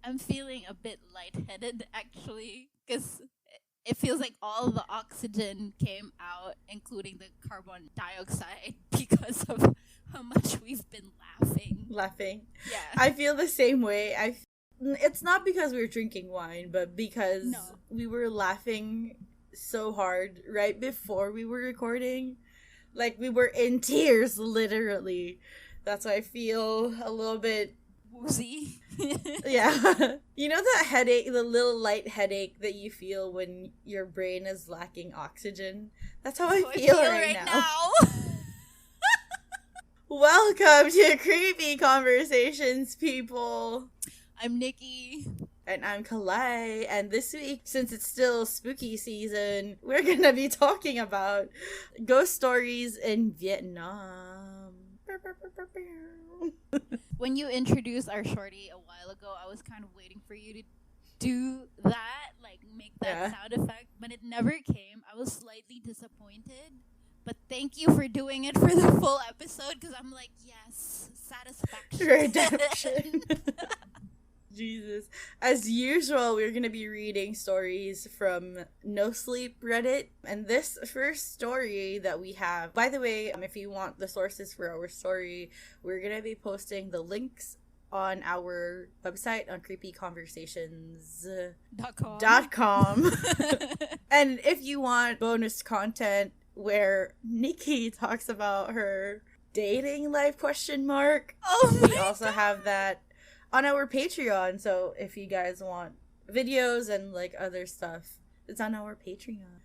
I'm feeling a bit lightheaded actually, because it feels like all the oxygen came out, including the carbon dioxide, because of how much we've been laughing. Yeah. I feel the same way. It's not because we were drinking wine, but because we were laughing so hard right before we were recording. Like, we were in tears, literally. That's why I feel a little bit woozy. Yeah. You know that headache, the little light headache that you feel when your brain is lacking oxygen? That's how I feel right now. Welcome to Creepy Conversations, people. I'm Nikki. And I'm Kalai. And this week, since it's still spooky season, we're going to be talking about ghost stories in Vietnam. When you introduced our shorty a while ago, I was kind of waiting for you to do that, like make that sound effect, but it never came. I was slightly disappointed, but thank you for doing it for the full episode, because I'm like, yes, satisfaction. Redemption. Jesus. As usual, we're going to be reading stories from No Sleep Reddit. And this first story that we have, by the way, if you want the sources for our story, we're going to be posting the links on our website on creepyconversations.com. And if you want bonus content where Nikki talks about her dating life ? We also have that on our Patreon. So if you guys want videos and like other stuff, it's on our Patreon.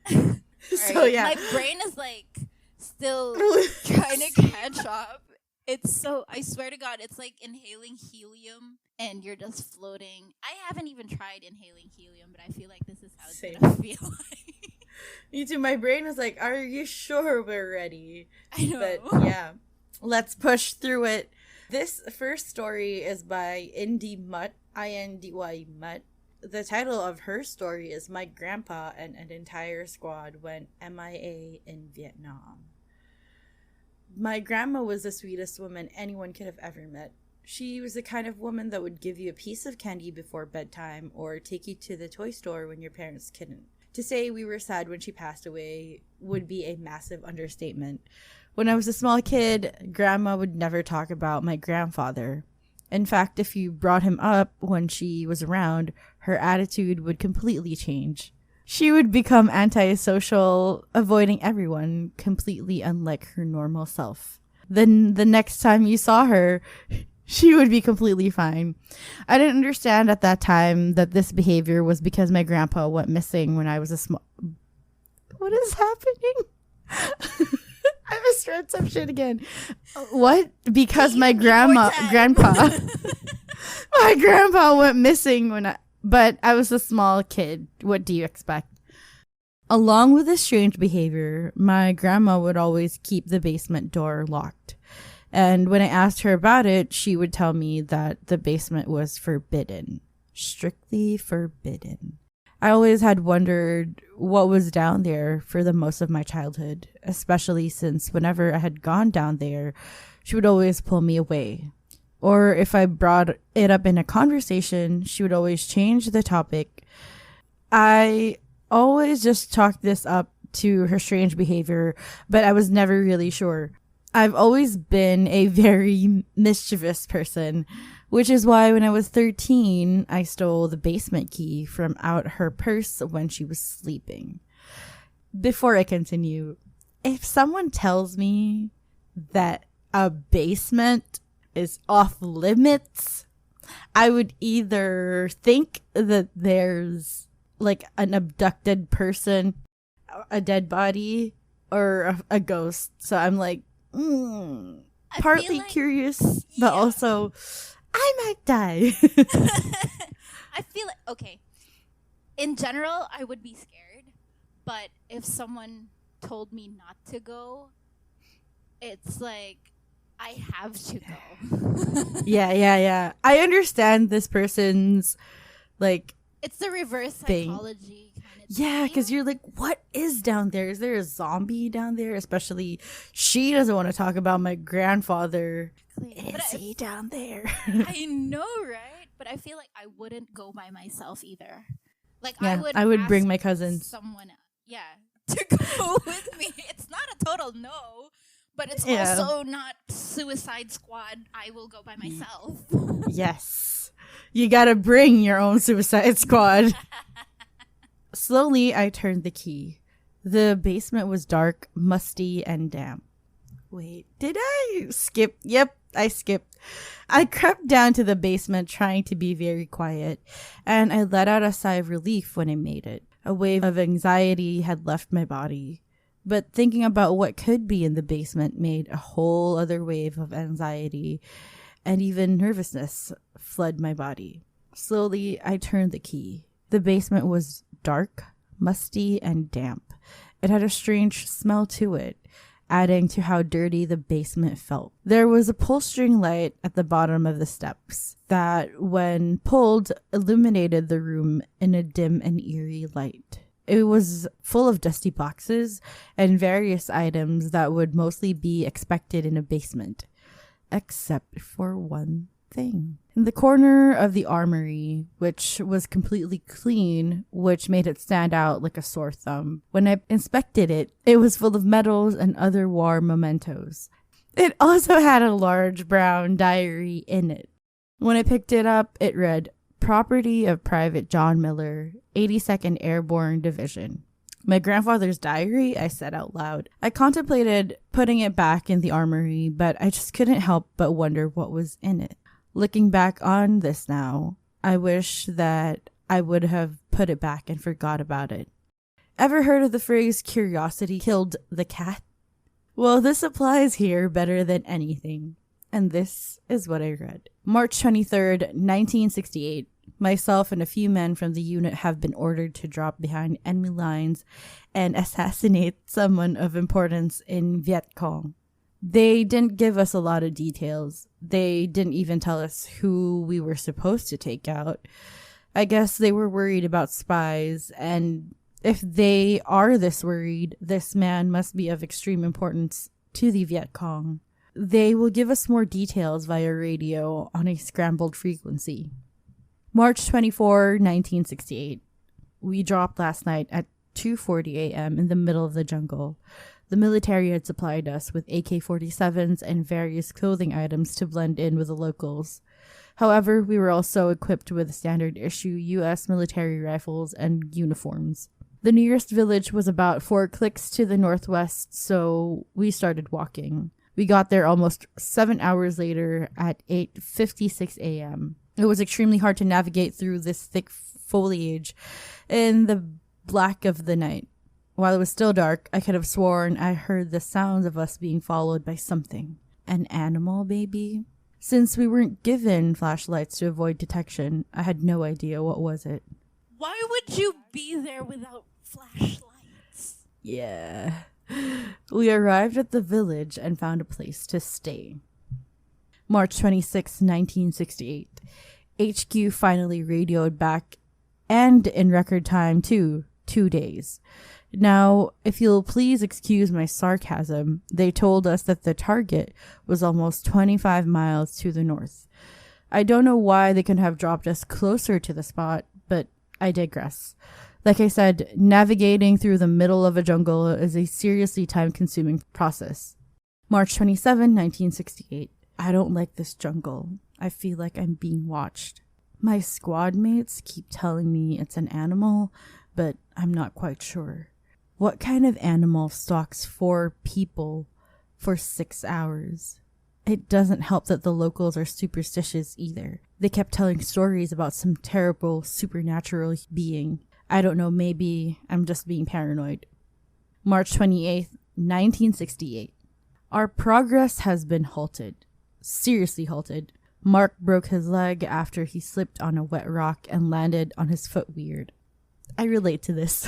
So yeah, my brain is like still trying to catch up. It's so, I swear to God, it's like inhaling helium and you're just floating. I haven't even tried inhaling helium, but I feel like this is how it's gonna feel like. Me too. My brain was like, are you sure we're ready? I know. But yeah, let's push through it. This first story is by Indy Mutt, I-N-D-Y Mutt. The title of her story is My Grandpa and an Entire Squad Went MIA in Vietnam. My grandma was the sweetest woman anyone could have ever met. She was the kind of woman that would give you a piece of candy before bedtime or take you to the toy store when your parents couldn't. To say we were sad when she passed away would be a massive understatement. When I was a small kid, Grandma would never talk about my grandfather. In fact, if you brought him up when she was around, her attitude would completely change. She would become antisocial, avoiding everyone, completely unlike her normal self. Then the next time you saw her, she would be completely fine. I didn't understand at that time that this behavior was because my grandpa went missing when I was a small... What is happening? I misread some shit again. What? Because my grandpa my grandpa went missing but I was a small kid. What do you expect? Along with this strange behavior, my grandma would always keep the basement door locked. And when I asked her about it, she would tell me that the basement was forbidden. Strictly forbidden. I always had wondered what was down there for the most of my childhood, especially since whenever I had gone down there, she would always pull me away. Or if I brought it up in a conversation, she would always change the topic. I always just chalked this up to her strange behavior, but I was never really sure. I've always been a very mischievous person, which is why when I was 13, I stole the basement key from out her purse when she was sleeping. Before I continue, if someone tells me that a basement is off limits, I would either think that there's like an abducted person, a dead body, or a ghost. So I'm like, partly like, curious, but also I might die. I feel like, okay, in general, I would be scared, but if someone told me not to go, it's like, I have to go. Yeah. I understand this person's, like... It's the reverse psychology kind of thing. Yeah, because you're like, what is down there? Is there a zombie down there? Especially, she doesn't want to talk about my grandfather. Is he down there? I know, right? but I feel like I wouldn't go by myself either. Like Yeah, I would bring ask my cousins. someone, yeah, to go with me. It's not a total no, but it's Yeah. also not Suicide Squad. I will go by myself. Yes. You gotta bring your own Suicide Squad. Slowly, I turned the key. The basement was dark, musty, and damp. Wait, did I skip? Yep, I skipped. I crept down to the basement trying to be very quiet, and I let out a sigh of relief when I made it. A wave of anxiety had left my body, but thinking about what could be in the basement made a whole other wave of anxiety, and even nervousness flood my body. Slowly, I turned the key. The basement was dark, musty, and damp. It had a strange smell to it, adding to how dirty the basement felt. There was a pull string light at the bottom of the steps that, when pulled, illuminated the room in a dim and eerie light. It was full of dusty boxes and various items that would mostly be expected in a basement, except for one thing. In the corner of the armory, which was completely clean, which made it stand out like a sore thumb. When I inspected it, it was full of medals and other war mementos. It also had a large brown diary in it. When I picked it up, it read, "Property of Private John Miller, 82nd Airborne Division." My grandfather's diary, I said out loud. I contemplated putting it back in the armory, but I just couldn't help but wonder what was in it. Looking back on this now, I wish that I would have put it back and forgot about it. Ever heard of the phrase "curiosity killed the cat"? Well, this applies here better than anything. And this is what I read. March 23rd, 1968. Myself and a few men from the unit have been ordered to drop behind enemy lines and assassinate someone of importance in Viet Cong. They didn't give us a lot of details. They didn't even tell us who we were supposed to take out. I guess they were worried about spies, and if they are this worried, this man must be of extreme importance to the Viet Cong. They will give us more details via radio on a scrambled frequency. March 24, 1968. We dropped last night at 2:40 a.m. in the middle of the jungle. The military had supplied us with AK-47s and various clothing items to blend in with the locals. However, we were also equipped with standard issue U.S. military rifles and uniforms. The nearest village was about 4 clicks to the northwest, so we started walking. We got there almost 7 hours later at 8:56 a.m. It was extremely hard to navigate through this thick foliage in the black of the night. While it was still dark, I could have sworn I heard the sounds of us being followed by something. An animal, maybe? Since we weren't given flashlights to avoid detection, I had no idea what was it. Why would you be there without flashlights? Yeah. We arrived at the village and found a place to stay. March 26, 1968. HQ finally radioed back, and in record time, too. 2 days. Now, if you'll please excuse my sarcasm, they told us that the target was almost 25 miles to the north. I don't know why they couldn't have dropped us closer to the spot, but I digress. Like I said, navigating through the middle of a jungle is a seriously time-consuming process. March 27, 1968. I don't like this jungle. I feel like I'm being watched. My squad mates keep telling me it's an animal, but I'm not quite sure. What kind of animal stalks 4 people for 6 hours? It doesn't help that the locals are superstitious either. They kept telling stories about some terrible supernatural being. I don't know, maybe I'm just being paranoid. March 28th, 1968. Our progress has been halted. Seriously halted. Mark broke his leg after he slipped on a wet rock and landed on his foot weird. I relate to this.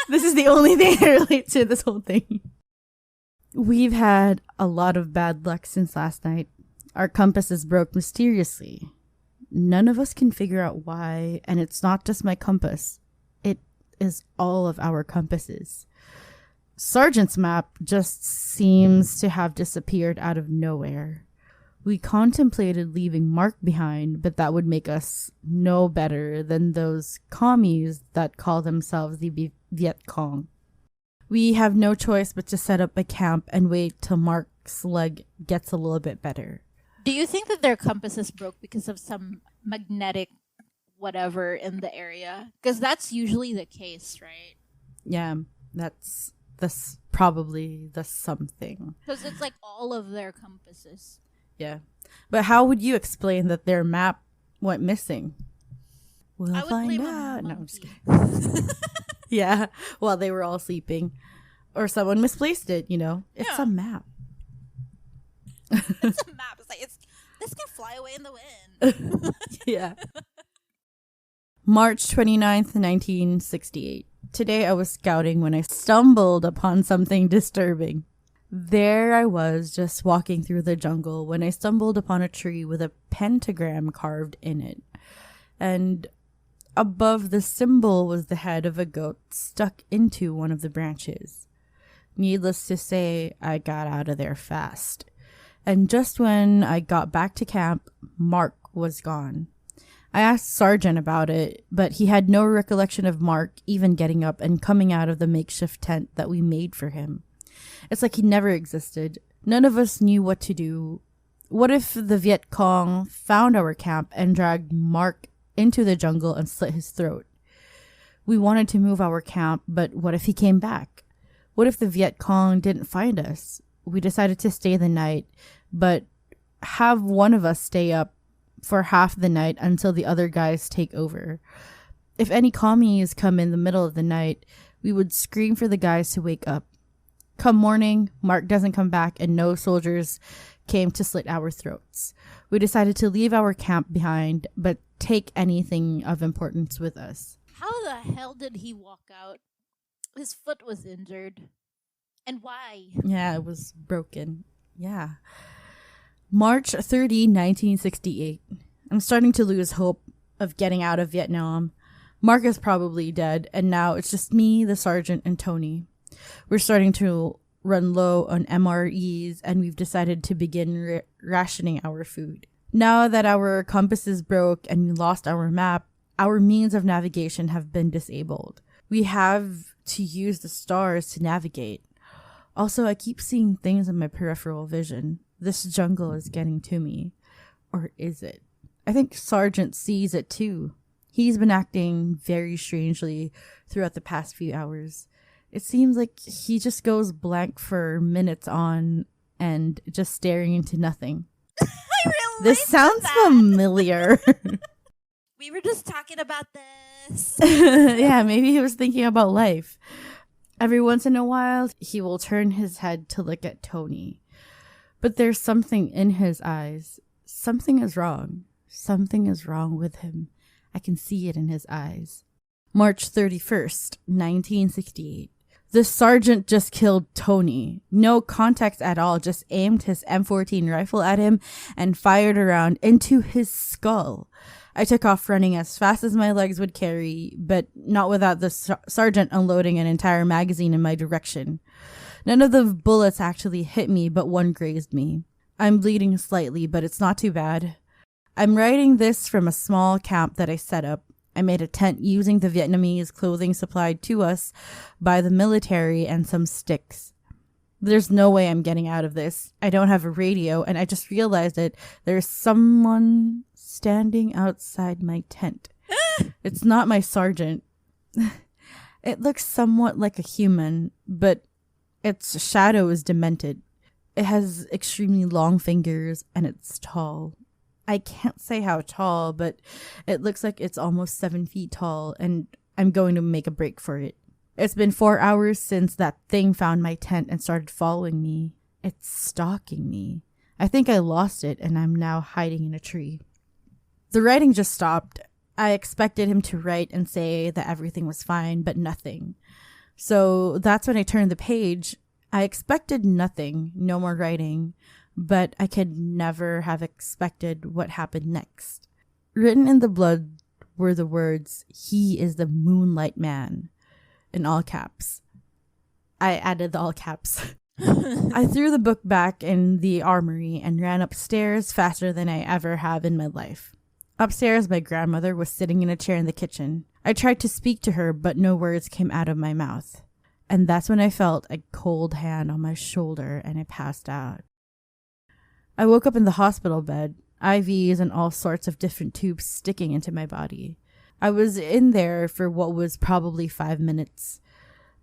This is the only thing I relate to this whole thing. We've had a lot of bad luck since last night. Our compasses broke mysteriously. None of us can figure out why, and it's not just my compass. It is all of our compasses. Sergeant's map just seems to have disappeared out of nowhere. We contemplated leaving Mark behind, but that would make us no better than those commies that call themselves the Viet Cong. We have no choice but to set up a camp and wait till Mark's leg gets a little bit better. Do you think that their compasses broke because of some magnetic whatever in the area? Because that's usually the case, right? Yeah, that's probably the something. Because it's like all of their compasses. Yeah. But how would you explain that their map went missing? We'll I would find blame a out. No, I'm monkey. just kidding. Yeah, while they were all sleeping. Or someone misplaced it, you know. It's Yeah. a map. It's a map. It's like this can fly away in the wind. Yeah. March 29th, 1968. Today I was scouting when I stumbled upon something disturbing. There I was, just walking through the jungle, when I stumbled upon a tree with a pentagram carved in it. And above the symbol was the head of a goat stuck into one of the branches. Needless to say, I got out of there fast. And just when I got back to camp, Mark was gone. I asked Sergeant about it, but he had no recollection of Mark even getting up and coming out of the makeshift tent that we made for him. It's like he never existed. None of us knew what to do. What if the Viet Cong found our camp and dragged Mark into the jungle and slit his throat? We wanted to move our camp, but what if he came back? What if the Viet Cong didn't find us? We decided to stay the night, but have one of us stay up for half the night until the other guys take over. If any commies come in the middle of the night, we would scream for the guys to wake up. Come morning, Mark doesn't come back and no soldiers came to slit our throats. We decided to leave our camp behind, but take anything of importance with us. How the hell did he walk out? His foot was injured. And why? Yeah, it was broken. Yeah. March 30, 1968. I'm starting to lose hope of getting out of Vietnam. Mark is probably dead, and now it's just me, the sergeant, and Tony. We're starting to run low on MREs, and we've decided to begin rationing our food. Now that our compasses broke and we lost our map, our means of navigation have been disabled. We have to use the stars to navigate. Also, I keep seeing things in my peripheral vision. This jungle is getting to me. Or is it? I think Sergeant sees it too. He's been acting very strangely throughout the past few hours. It seems like he just goes blank for minutes on and just staring into nothing. I relate This sounds to that. familiar. We were just talking about this. Yeah, maybe he was thinking about life. Every once in a while, he will turn his head to look at Tony. But there's something in his eyes. Something is wrong. Something is wrong with him. I can see it in his eyes. March 31st, 1968. The sergeant just killed Tony. No context at all, just aimed his M14 rifle at him and fired a round into his skull. I took off running as fast as my legs would carry, but not without the sergeant unloading an entire magazine in my direction. None of the bullets actually hit me, but one grazed me. I'm bleeding slightly, but it's not too bad. I'm writing this from a small camp that I set up. I made a tent using the Vietnamese clothing supplied to us by the military and some sticks. There's no way I'm getting out of this. I don't have a radio, and I just realized that there's someone standing outside my tent. It's not my sergeant. It looks somewhat like a human, but its shadow is demented. It has extremely long fingers, and it's tall. I can't say how tall, but it looks like it's almost 7 feet tall, and I'm going to make a break for it. It's been 4 hours since that thing found my tent and started following me. It's stalking me. I think I lost it, and I'm now hiding in a tree. The writing just stopped. I expected him to write and say that everything was fine, but nothing. So that's when I turned the page. I expected nothing, no more writing, but I could never have expected what happened next. Written in the blood were the words, "He is the Moonlight Man," in all caps. I added the all caps. I threw the book back in the armory and ran upstairs faster than I ever have in my life. Upstairs, my grandmother was sitting in a chair in the kitchen. I tried to speak to her, but no words came out of my mouth. And that's when I felt a cold hand on my shoulder and I passed out. I woke up in the hospital bed, IVs and all sorts of different tubes sticking into my body. I was in there for what was probably 5 minutes,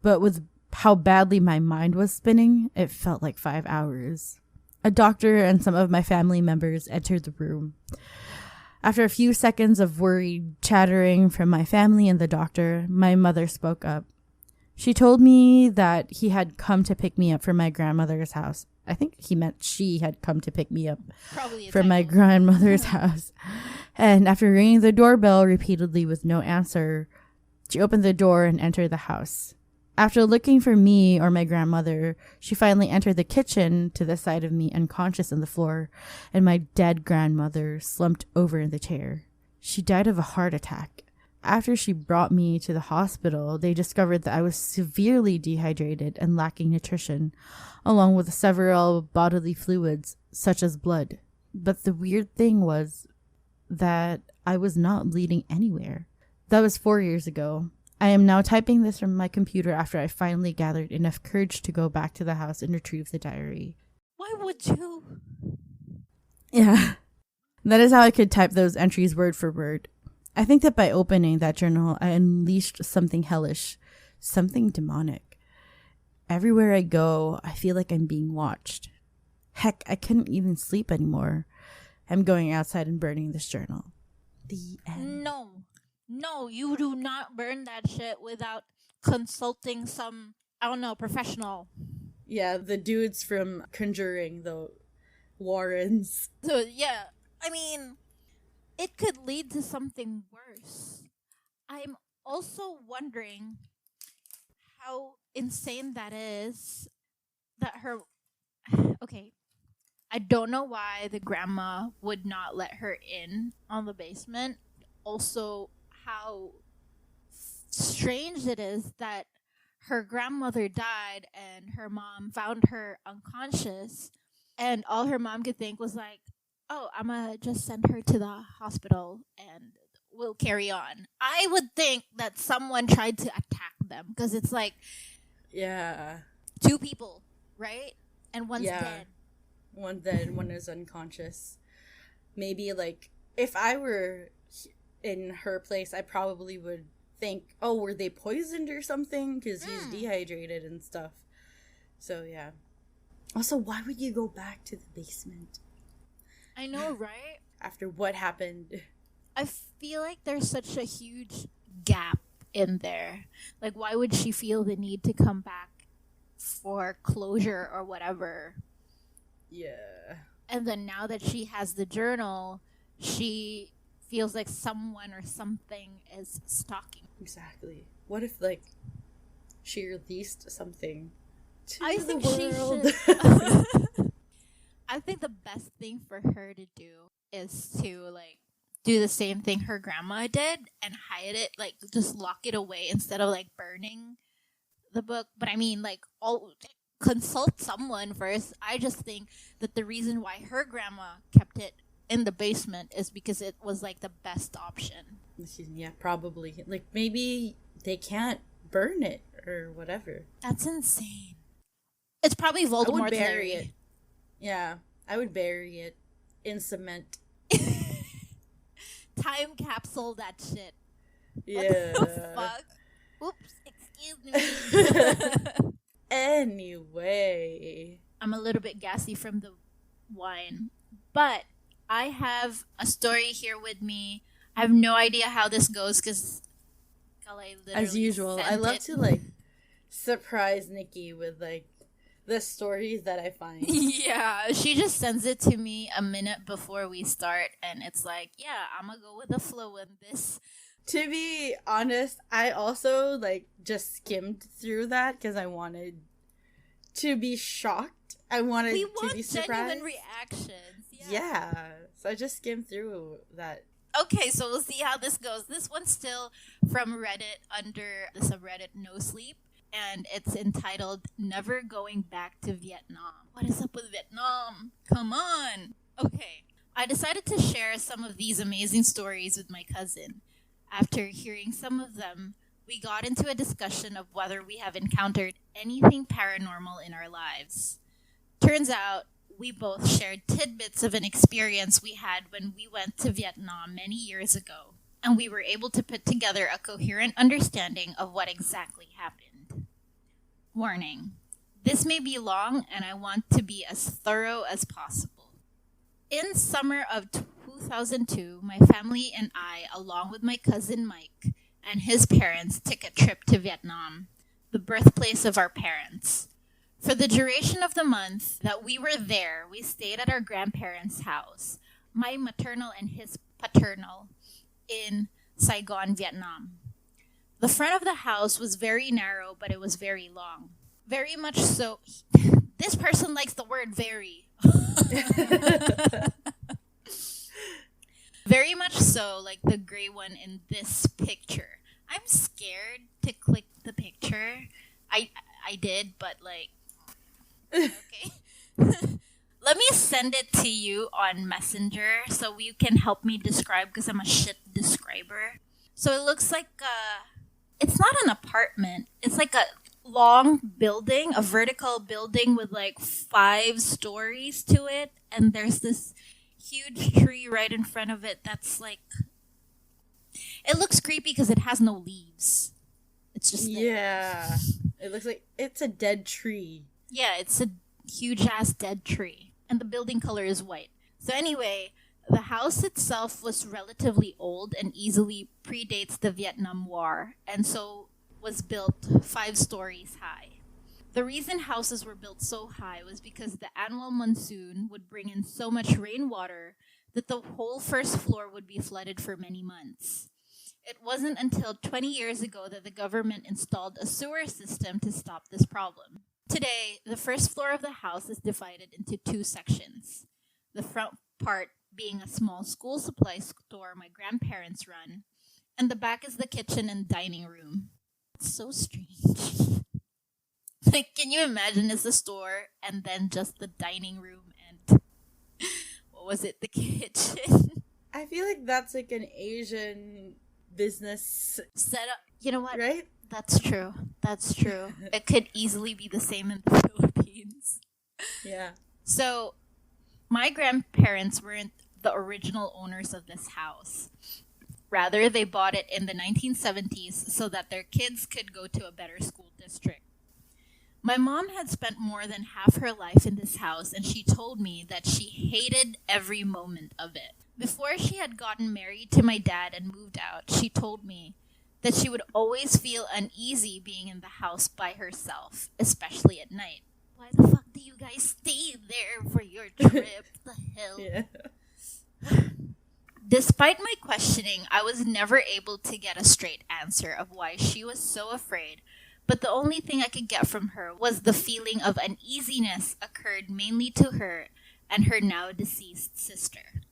but with how badly my mind was spinning, it felt like 5 hours. A doctor and some of my family members entered the room. After a few seconds of worried chattering from my family and the doctor, my mother spoke up. She told me that he had come to pick me up from my grandmother's house. I think he meant she had come to pick me up from my grandmother's house. And after ringing the doorbell repeatedly with no answer, she opened the door and entered the house. After looking for me or my grandmother, she finally entered the kitchen to the side of me, unconscious on the floor, and my dead grandmother slumped over in the chair. She died of a heart attack. After she brought me to the hospital, they discovered that I was severely dehydrated and lacking nutrition, along with several bodily fluids, such as blood. But the weird thing was that I was not bleeding anywhere. That was 4 years ago. I am now typing this from my computer after I finally gathered enough courage to go back to the house and retrieve the diary. Why would you? Yeah. That is how I could type those entries word for word. I think that by opening that journal, I unleashed something hellish, something demonic. Everywhere I go, I feel like I'm being watched. Heck, I couldn't even sleep anymore. I'm going outside and burning this journal. The end. No, you do not burn that shit without consulting some, I don't know, professional. Yeah, the dudes from Conjuring, the Warrens. So, yeah, I mean, it could lead to something worse. I'm also wondering how insane that is that her... Okay, I don't know why the grandma would not let her in on the basement. Also, how strange it is that her grandmother died and her mom found her unconscious, and all her mom could think was like, oh, I'm gonna just send her to the hospital and we'll carry on. I would think that someone tried to attack them because it's like, yeah, 2 people, right? And one's dead. One's dead, one is unconscious. Maybe, like, if I were in her place, I probably would think, oh, were they poisoned or something? Because he's dehydrated and stuff. So, yeah. Also, why would you go back to the basement? I know, right? After what happened. I feel like there's such a huge gap in there. Like, why would she feel the need to come back for closure or whatever? Yeah. And then now that she has the journal, she feels like someone or something is stalking. Exactly. What if, like, she released something to I the think world? she should. I think the best thing for her to do is to, like, do the same thing her grandma did and hide it, like, just lock it away instead of, like, burning the book. But I mean, like, consult someone first. I just think that the reason why her grandma kept it in the basement is because it was, like, the best option. Yeah, probably. Like, maybe they can't burn it or whatever. That's insane. It's probably Voldemort's I would bury theory. it. Yeah, I would bury it in cement. Time capsule that shit. Yeah. What the fuck? Oops, excuse me. Anyway. I'm a little bit gassy from the wine, but I have a story here with me. I have no idea how this goes because as usual, I love to, like, surprise Nikki with, like, the stories that I find. Yeah, she just sends it to me a minute before we start, and it's like, yeah, I'm gonna go with the flow in this. To be honest, I also, like, just skimmed through that because I wanted to be shocked. I wanted to be surprised. Genuine reactions. Yeah, so I just skimmed through that. Okay, so we'll see how this goes. This one's still from Reddit under the subreddit No Sleep. and it's entitled Never Going Back to Vietnam. What is up with Vietnam? Come on! Okay, I decided to share some of these amazing stories with my cousin. After hearing some of them, we got into a discussion of whether we have encountered anything paranormal in our lives. Turns out, we both shared tidbits of an experience we had when we went to Vietnam many years ago, and we were able to put together a coherent understanding of what exactly happened. Warning: this may be long, and I want to be as thorough as possible. In summer of 2002, my family and I, along with my cousin Mike and his parents, took a trip to Vietnam, the birthplace of our parents. For the duration of the month that we were there, we stayed at our grandparents' house, my maternal and his paternal, in Saigon, Vietnam. The front of the house was very narrow, but it was very long. Very much so. This person likes the word very. Very much so, like the gray one in this picture. I'm scared to click the picture. I did, but like, okay. Let me send it to you on Messenger so you can help me describe, because I'm a shit describer. So it looks like it's not an apartment. It's like a long building, a vertical building with like 5 stories to it, and there's this huge tree right in front of it that's like, it looks creepy because it has no leaves. It's just there. Yeah. It looks like it's a dead tree. Yeah, it's a huge ass dead tree, and the building color is white. So anyway, the house itself was relatively old and easily predates the Vietnam War, and so was built 5 stories high. The reason houses were built so high was because the annual monsoon would bring in so much rainwater that the whole first floor would be flooded for many months. It wasn't until 20 years ago that the government installed a sewer system to stop this problem. Today, the first floor of the house is divided into 2 sections. The front part being a small school supply store my grandparents run, and the back is the kitchen and dining room. It's so strange. Like, can you imagine it's a store and then just the dining room and what was it, the kitchen? I feel like that's like an Asian business Setup. You know what? right? That's true. That's true. It could easily be the same in the Philippines. Yeah. So, my grandparents weren't the original owners of this house. Rather, they bought it in the 1970s so that their kids could go to a better school district. My mom had spent more than half her life in this house, and she told me that she hated every moment of it. Before she had gotten married to my dad and moved out, she told me that she would always feel uneasy being in the house by herself, especially at night. Why the fuck do you guys stay there for your trip? The hell? Yeah. Despite my questioning, I was never able to get a straight answer of why she was so afraid, but the only thing I could get from her was the feeling of uneasiness occurred mainly to her and her now deceased sister.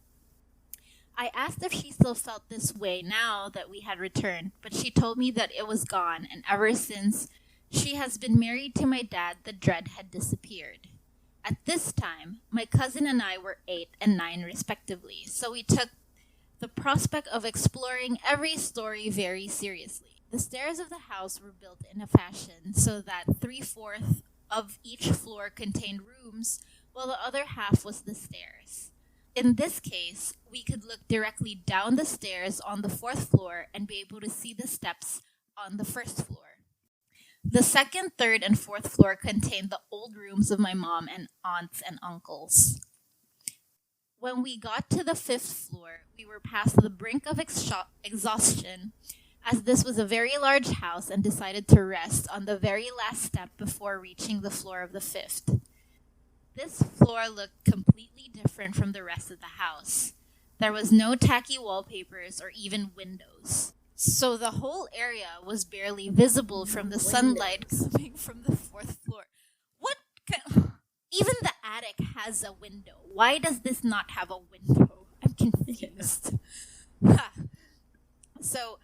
I asked if she still felt this way now that we had returned, but she told me that it was gone, and ever since she has been married to my dad, the dread had disappeared. At this time, my cousin and I were 8 and 9 respectively, so we took the prospect of exploring every story very seriously. The stairs of the house were built in a fashion so that 3/4 of each floor contained rooms, while the other half was the stairs. In this case, we could look directly down the stairs on the 4th floor and be able to see the steps on the 1st floor. The 2nd, 3rd, and 4th floor contained the old rooms of my mom and aunts and uncles. When we got to the 5th floor, we were past the brink of exhaustion, as this was a very large house, and decided to rest on the very last step before reaching the floor of the 5th. This floor looked completely different from the rest of the house. There was no tacky wallpapers or even windows. So the whole area was barely visible from the sunlight coming from the 4th floor. What kind... Even the attic has a window. Why does this not have a window? I'm confused. So,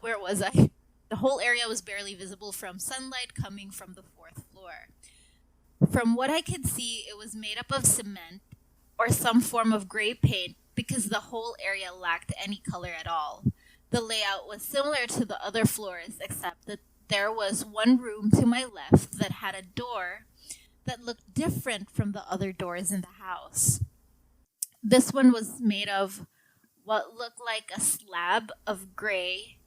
where was I? The whole area was barely visible from sunlight coming from the fourth floor. From what I could see, it was made up of cement or some form of gray paint because the whole area lacked any color at all. The layout was similar to the other floors, except that there was one room to my left that had a door that looked different from the other doors in the house. This one was made of what looked like a slab of gray,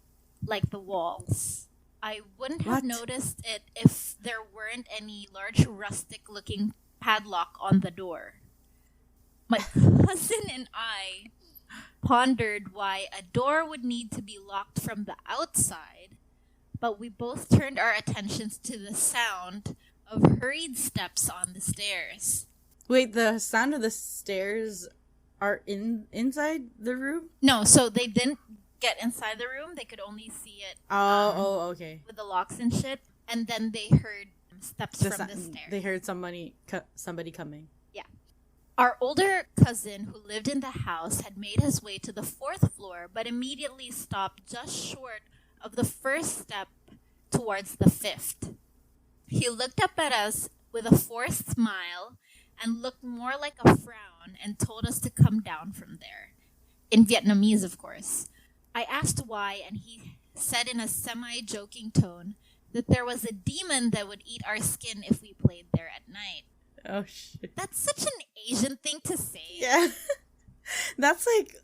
like the walls. I wouldn't have What? noticed it if there weren't any large rustic looking padlock on the door. My cousin and I pondered why a door would need to be locked from the outside, but we both turned our attentions to the sound of hurried steps on the stairs. Wait, the sound of the stairs are inside the room? No, so they didn't get inside the room. They could only see it Okay. with the locks and shit. And then they heard steps from the stairs. They heard somebody coming. Yeah. Our older cousin who lived in the house had made his way to the fourth floor, but immediately stopped just short of the first step towards the fifth. He looked up at us with a forced smile and looked more like a frown and told us to come down from there. In Vietnamese, of course. I asked why, and he said in a semi-joking tone that there was a demon that would eat our skin if we played there at night. Oh, shit. That's such an Asian thing to say. Yeah. That's like,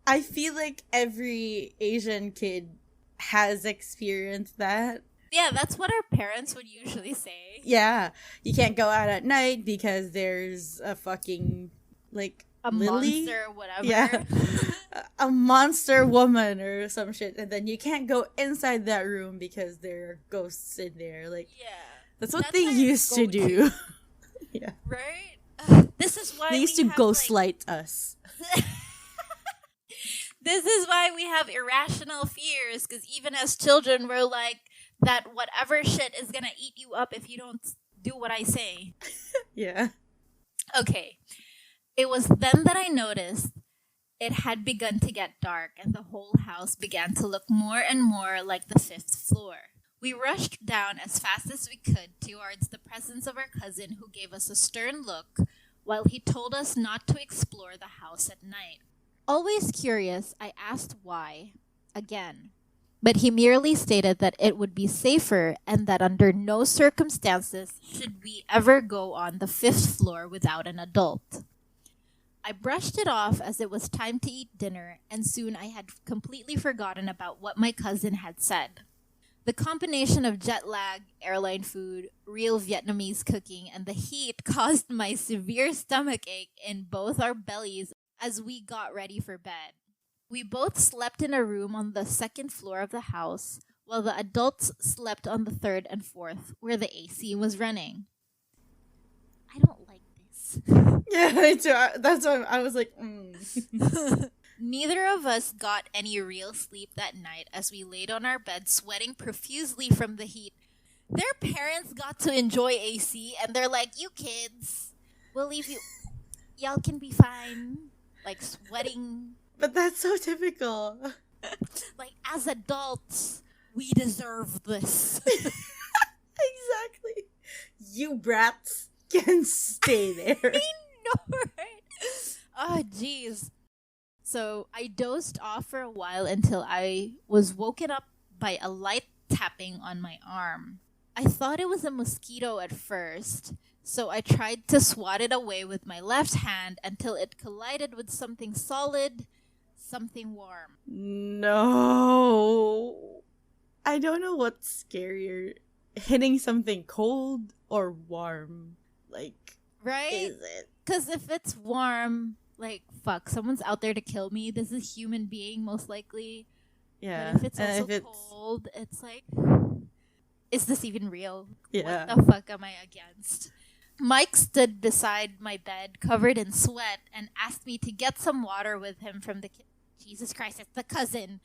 I feel like every Asian kid has experienced that. Yeah, that's what our parents would usually say. Yeah. You can't go out at night because there's a fucking, like, A Lily? monster or whatever. Yeah. A monster woman or some shit. And then you can't go inside that room because there are ghosts in there. Like, Yeah. that's what That's they our used to go-to. do. Yeah. Right? This is why They used we to have, ghostlight us. This is why we have irrational fears, because even as children, we're like, that whatever shit is gonna eat you up if you don't do what I say. Yeah. Okay. It was then that I noticed it had begun to get dark and the whole house began to look more and more like the fifth floor. We rushed down as fast as we could towards the presence of our cousin, who gave us a stern look while he told us not to explore the house at night. Always curious, I asked why again, but he merely stated that it would be safer and that under no circumstances should we ever go on the fifth floor without an adult. I brushed it off as it was time to eat dinner, and soon I had completely forgotten about what my cousin had said. The combination of jet lag, airline food, real Vietnamese cooking, and the heat caused my severe stomach ache in both our bellies as we got ready for bed. We both slept in a room on the second floor of the house, while the adults slept on the third and fourth, where the AC was running. I don't like this. Yeah, me too. That's why I was like, Neither of us got any real sleep that night as we laid on our bed sweating profusely from the heat. Their parents got to enjoy AC and they're like, you kids, we'll leave you. Y'all can be fine. Like sweating. But that's so typical. Like as adults, we deserve this. Exactly. You brats can stay there. I know, right? Oh, jeez. So I dozed off for a while until I was woken up by a light tapping on my arm. I thought it was a mosquito at first, so I tried to swat it away with my left hand until it collided with something solid, something warm. No. I don't know what's scarier. Hitting something cold or warm. Like, Right? is it? Because if it's warm, like, fuck, someone's out there to kill me. This is a human being, most likely. Yeah. But if it's And also if it's, cold, it's like, is this even real? yeah. What the fuck am I against? Mike stood beside my bed, covered in sweat, and asked me to get some water with him from the kitchen. Jesus Christ, it's the cousin.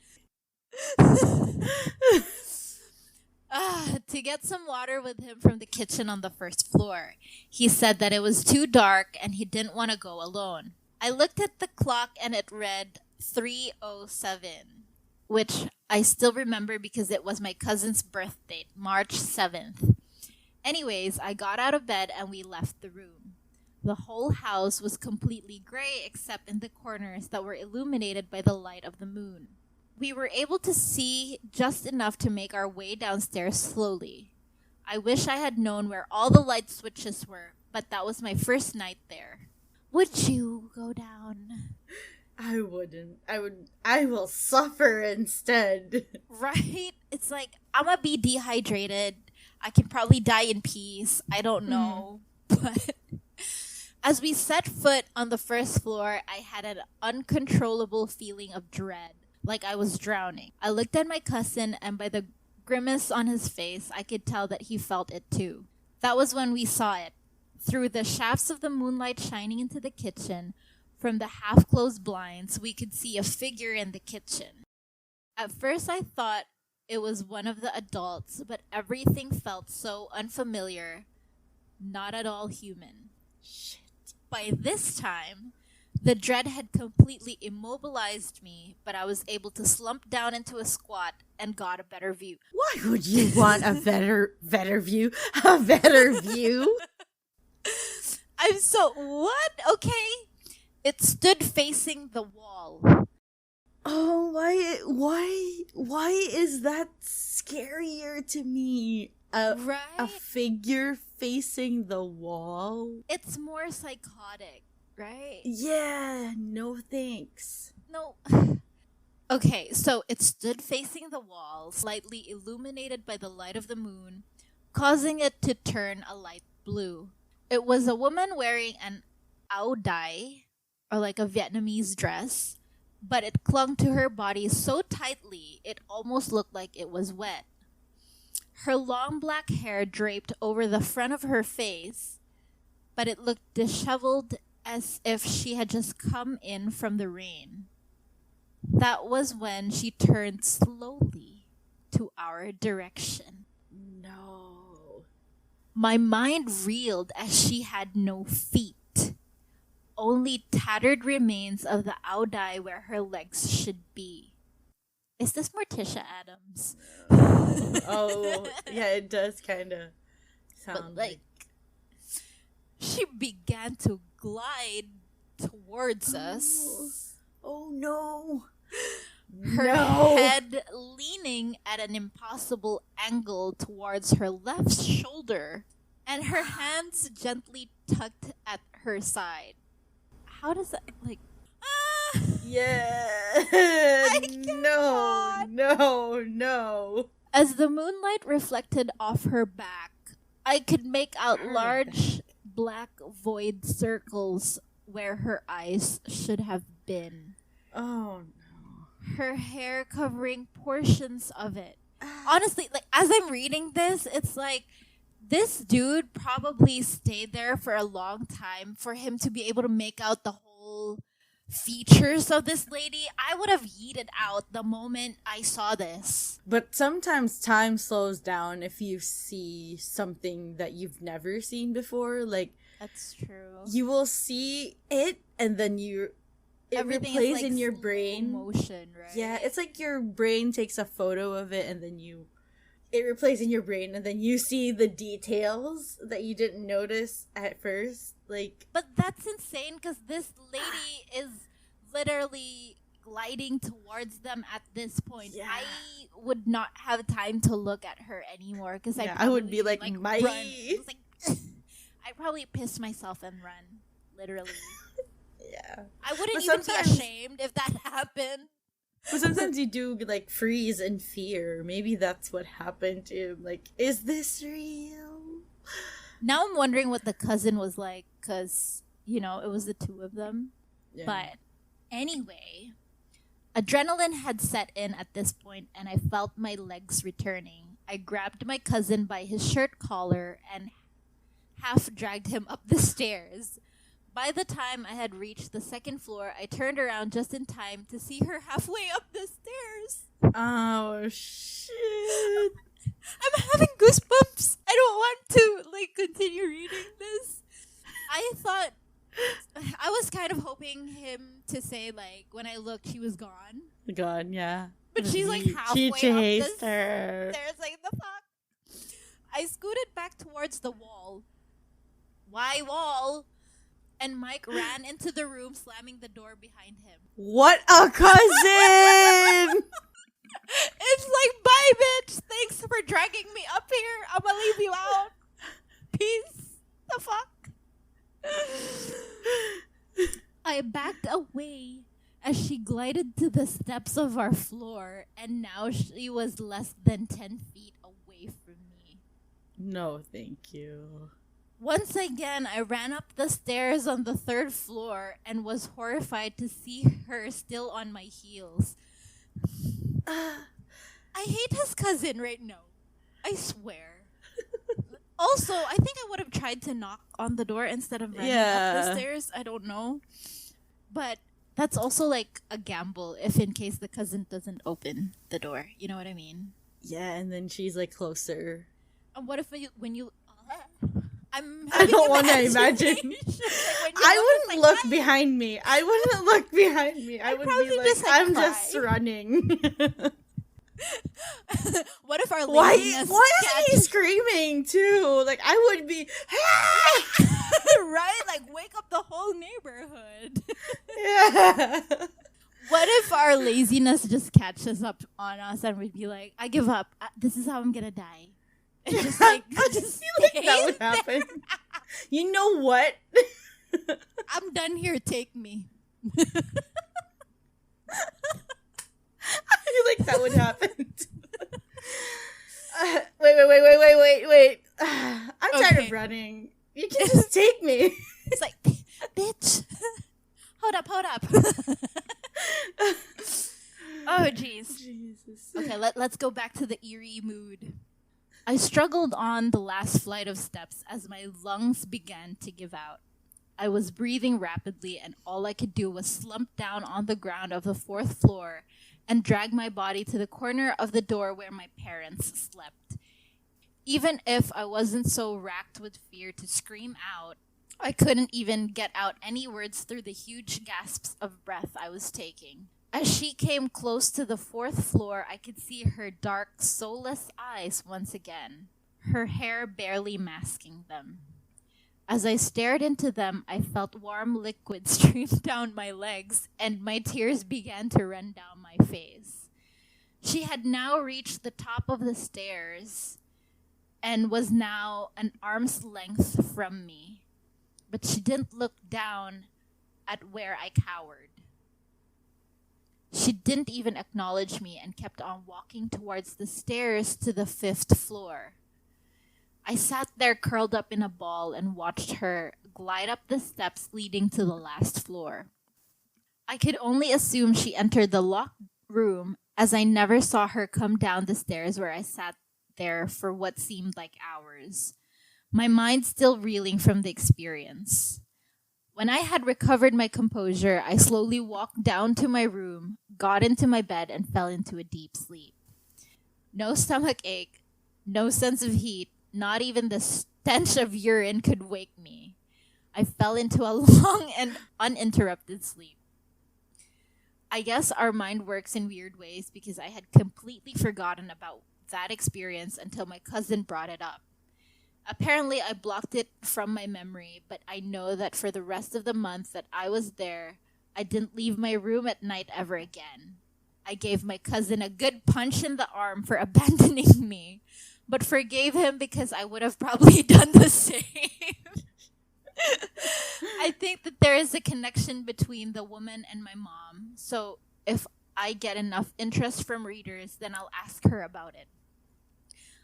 To get some water with him from the kitchen on the first floor. He said that it was too dark and he didn't want to go alone. I looked at the clock and it read 3:07, which I still remember because it was my cousin's birthday, March 7th. Anyways, I got out of bed and we left the room. The whole house was completely gray except in the corners that were illuminated by the light of the moon. We were able to see just enough to make our way downstairs slowly. I wish I had known where all the light switches were, but that was my first night there. Would you go down? I wouldn't. I will suffer instead. Right? It's like, I'm gonna be dehydrated. I can probably die in peace. I don't know. But as we set foot on the first floor, I had an uncontrollable feeling of dread, like I was drowning. I looked at my cousin, and by the grimace on his face, I could tell that he felt it too. That was when we saw it. Through the shafts of the moonlight shining into the kitchen, from the half-closed blinds, we could see a figure in the kitchen. At first, I thought it was one of the adults, but everything felt so unfamiliar, not at all human. Shit. By this time, the dread had completely immobilized me, but I was able to slump down into a squat and got a better view. Why would you want a better view? A better view? I'm so... What? Okay. It stood facing the wall. Oh, why is that scarier to me? Right? A figure facing the wall? It's more psychotic, right? Yeah, no thanks. No. Okay, so it stood facing the wall, slightly illuminated by the light of the moon, causing it to turn a light blue. It was a woman wearing an áo đai, or like a Vietnamese dress, but it clung to her body so tightly it almost looked like it was wet. Her long black hair draped over the front of her face, but it looked disheveled as if she had just come in from the rain. That was when she turned slowly to our direction. No. My mind reeled as she had no feet, only tattered remains of the áo đai where her legs should be. Is this Morticia Adams? Oh, yeah, it does kind of sound But like, she began to glide towards us. Oh no. Her No. head leaning at an impossible angle towards her left shoulder, and her hands gently tucked at her side. How does that, like... Ah! Yeah. cannot. No. As the moonlight reflected off her back, I could make out Her large black void circles where her eyes should have been. Oh no. Her hair covering portions of it. Honestly, like, as I'm reading this, it's like this dude probably stayed there for a long time for him to be able to make out the whole features of this lady. I would have yeeted out the moment I saw this. But sometimes time slows down if you see something that you've never seen before. Like, That's true. you will see it and then it Everything replays is like in your slow brain. motion, right? Yeah, it's like your brain takes a photo of it and then it replays in your brain and then you see the details that you didn't notice at first. Like, But that's insane because this lady is literally gliding towards them at this point. Yeah. I would not have time to look at her anymore because yeah, I would be like, run. my. It's like, I'd probably piss myself and run. Literally. Yeah. I wouldn't But even be sometimes- ashamed if that happened. But sometimes you do like freeze in fear. Maybe that's what happened to him. Like, is this real? Now I'm wondering what the cousin was like because, it was the two of them. Yeah. But anyway, adrenaline had set in at this point and I felt my legs returning. I grabbed my cousin by his shirt collar and half dragged him up the stairs. By the time I had reached the second floor, I turned around just in time to see her halfway up the stairs. Oh shit! I'm having goosebumps. I don't want to continue reading this. I was kind of hoping him to say when I looked, she was gone. God, yeah. But she's like halfway up the stairs. Like, the fuck? I scooted back towards the wall. Why wall? And Mike ran into the room, slamming the door behind him. What a cousin! It's like, bye, bitch. Thanks for dragging me up here. I'm gonna leave you out. Peace. The fuck? I backed away as she glided to the steps of our floor, and now she was less than 10 feet away from me. No, thank you. Once again, I ran up the stairs on the 3rd floor and was horrified to see her still on my heels. I hate his cousin right now. I swear. Also, I think I would have tried to knock on the door instead of running up the stairs. I don't know. But that's also like a gamble if in case the cousin doesn't open the door. You know what I mean? Yeah, and then she's like closer. And what if when you I don't want to imagine. I wouldn't look behind me. I would be like, I'm cry. just running. What if our why isn't he screaming too? Like, I would be right? Like, wake up the whole neighborhood. Yeah. What if our laziness just catches up on us and we'd be like, I give up. This is how I'm gonna die. And just like, I just feel like that would happen. You know what? I'm done here. Take me. I feel like that would happen. Wait. I'm tired of running. You can just take me. It's like, bitch. Hold up. Oh, jeez. Jesus. Okay, let's go back to the eerie mood. I struggled on the last flight of steps as my lungs began to give out. I was breathing rapidly, and all I could do was slump down on the ground of the 4th floor and drag my body to the corner of the door where my parents slept. Even if I wasn't so racked with fear to scream out, I couldn't even get out any words through the huge gasps of breath I was taking. As she came close to the 4th floor, I could see her dark, soulless eyes once again, her hair barely masking them. As I stared into them, I felt warm liquid stream down my legs, and my tears began to run down my face. She had now reached the top of the stairs and was now an arm's length from me, but she didn't look down at where I cowered. She didn't even acknowledge me and kept on walking towards the stairs to the 5th floor. I sat there curled up in a ball and watched her glide up the steps leading to the last floor. I could only assume she entered the locked room, as I never saw her come down the stairs where I sat there for what seemed like hours, my mind still reeling from the experience. When I had recovered my composure, I slowly walked down to my room, got into my bed, and fell into a deep sleep. No stomach ache, no sense of heat, not even the stench of urine could wake me. I fell into a long and uninterrupted sleep. I guess our mind works in weird ways because I had completely forgotten about that experience until my cousin brought it up. Apparently, I blocked it from my memory, but I know that for the rest of the month that I was there, I didn't leave my room at night ever again. I gave my cousin a good punch in the arm for abandoning me, but forgave him because I would have probably done the same. I think that there is a connection between the woman and my mom, so if I get enough interest from readers, then I'll ask her about it.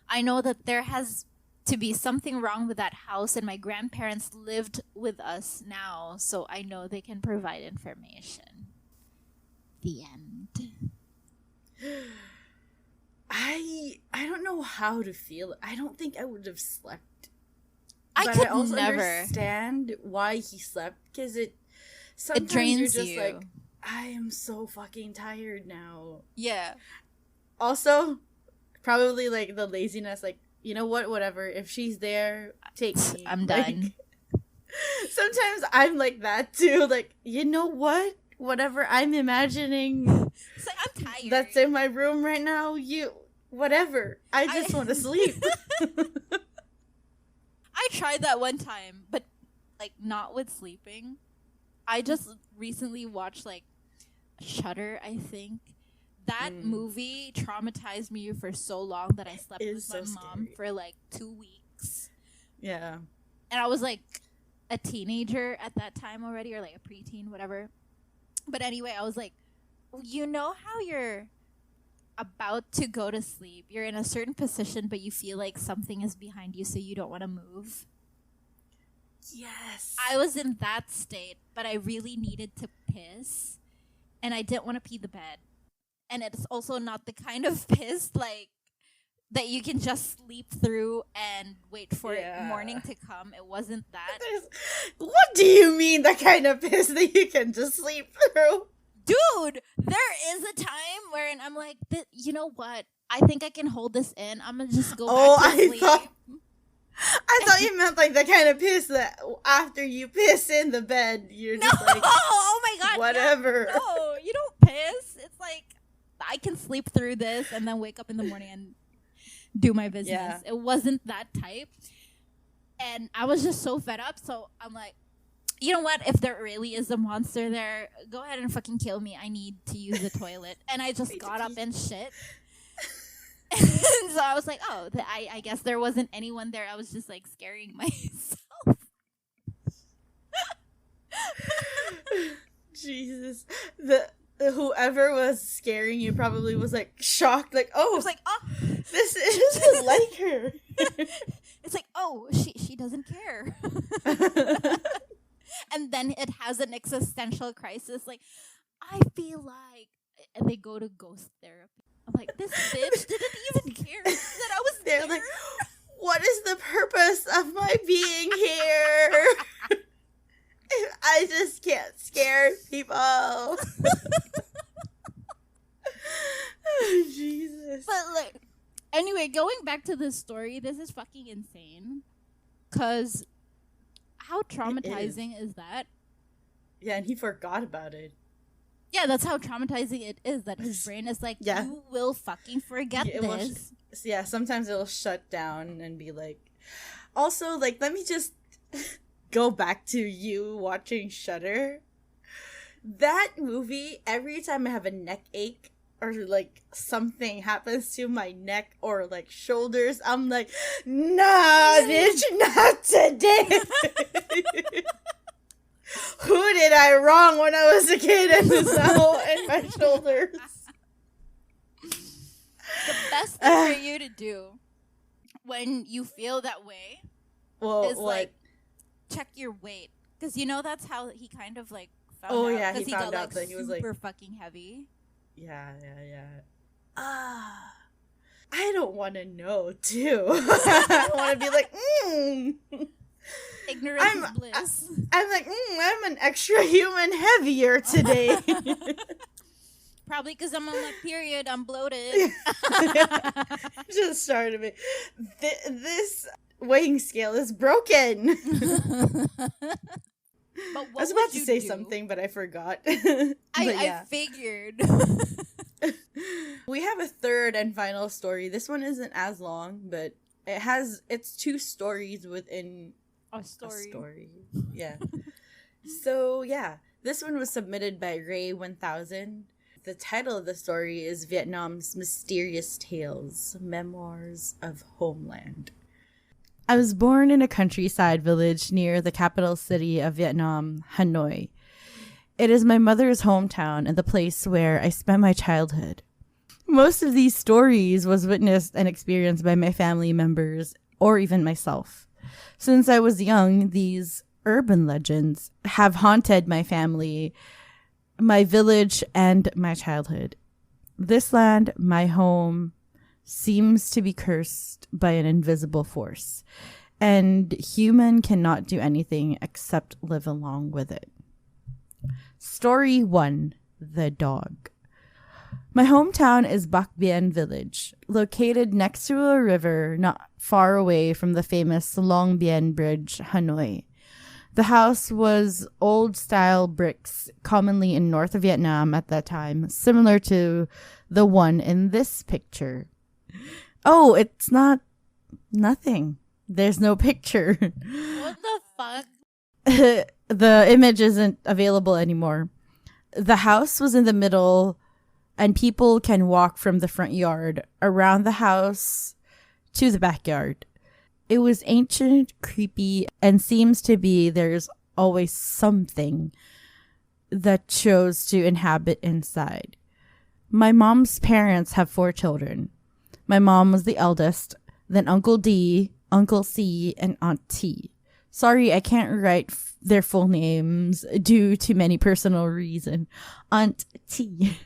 I know that there has to be something wrong with that house, and my grandparents lived with us now, so I know they can provide information. The end. I don't know how to feel. I don't think I would have slept. I but could I also never understand why he slept, because it sometimes drains you're just you. like, I am so fucking tired now. Yeah. Also, probably like the laziness, like, you know what, whatever, if she's there, take me. I'm like, done. Sometimes I'm like that too, like, you know what, whatever I'm imagining, It's like, I'm tired. That's in my room right now. Whatever. I just want to sleep. I tried that one time, but like not with sleeping. I just recently watched like Shudder, I think. That movie traumatized me for so long that I slept with my mom for like 2 weeks. Yeah. And I was like a teenager at that time already, or like a preteen, whatever. But anyway, I was like, you know how you're about to go to sleep, you're in a certain position, but you feel like something is behind you, so you don't want to move? Yes. I was in that state, but I really needed to piss, and I didn't want to pee the bed. And it's also not the kind of piss like that you can just sleep through and wait for morning to come. It wasn't that. What do you mean, the kind of piss that you can just sleep through? Dude, there is a time wherein I'm like, you know what? I think I can hold this in. I'm gonna just go back to sleep. I thought you meant like the kind of piss that after you piss in the bed, you're just like, oh my god, whatever. No, you don't piss. It's like I can sleep through this and then wake up in the morning and do my business. Yeah. It wasn't that type. And I was just so fed up. So I'm like, you know what? If there really is a monster there, go ahead and fucking kill me. I need to use the toilet. And I just got up and shit. And so I was like, oh, I guess there wasn't anyone there. I was just like scaring myself. Jesus. Whoever was scaring you probably was like shocked, like, oh, was like, oh, this is like her. It's like, oh, she doesn't care. And then it has an existential crisis, like, I feel like, and they go to ghost therapy. I'm like, this bitch didn't even care that I was there. Like, what is the purpose of my being here? I just can't scare people. Oh, Jesus. But like, anyway, going back to this story, this is fucking insane. 'Cause how traumatizing is that? Yeah, and he forgot about it. Yeah, that's how traumatizing it is, that his brain is like, you will fucking forget this. Sometimes it'll shut down and be like... Also, like, let me just go back to you watching Shudder. That movie, every time I have a neck ache or, like, something happens to my neck or, like, shoulders, I'm like, nah, bitch, not today. Who did I wrong when I was a kid and it's now in my shoulders? The best thing for you to do when you feel that way is, like, check your weight. Because, you know, that's how he kind of, like, found out. Yeah, he found got, out that he was, like... super fucking heavy. Yeah. I don't want to know, too. I want to be like, Ignorance is bliss. I'm like, I'm an extra human heavier today. Probably because I'm on my period. I'm bloated. Just started me. This weighing scale is broken. But I was about to say something, but I forgot. I figured. We have a third and final story. This one isn't as long, but it's 2 stories within a story. Yeah. So, yeah. This one was submitted by Ray 1000. The title of the story is Vietnam's Mysterious Tales, Memoirs of Homeland. I was born in a countryside village near the capital city of Vietnam, Hanoi. It is my mother's hometown and the place where I spent my childhood. Most of these stories was witnessed and experienced by my family members or even myself. Since I was young, these urban legends have haunted my family, my village, and my childhood. This land, my home, seems to be cursed by an invisible force, and human cannot do anything except live along with it. Story 1, The Dog. My hometown is Bac Bien Village, located next to a river not far away from the famous Long Bien Bridge, Hanoi. The house was old-style bricks, commonly in north of Vietnam at that time, similar to the one in this picture. Oh, it's not nothing. There's no picture. What the fuck? The image isn't available anymore. The house was in the middle, and people can walk from the front yard around the house to the backyard. It was ancient, creepy, and seems to be there's always something that chose to inhabit inside. My mom's parents have 4 children. My mom was the eldest, then Uncle D, Uncle C, and Aunt T. Sorry, I can't write their full names due to many personal reasons. Aunt T.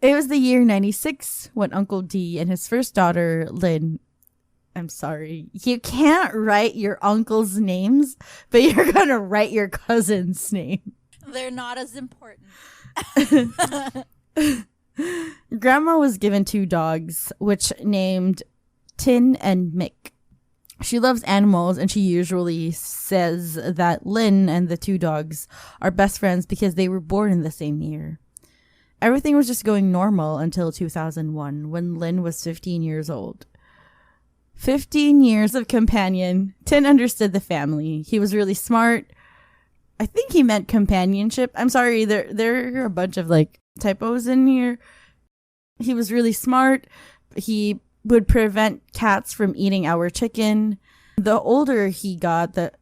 It was the year 96 when Uncle D and his first daughter, Lynn. I'm sorry. You can't write your uncle's names, but you're going to write your cousin's name. They're not as important. Grandma was given 2 dogs, which named Tin and Mick. She loves animals, and she usually says that Lynn and the 2 dogs are best friends because they were born in the same year. Everything was just going normal until 2001, when Lynn was 15 years old. 15 years of companion. Tin understood the family. He was really smart. I think he meant companionship. I'm sorry, there are a bunch of typos in here. He was really smart. He would prevent cats from eating our chicken. The older he got, the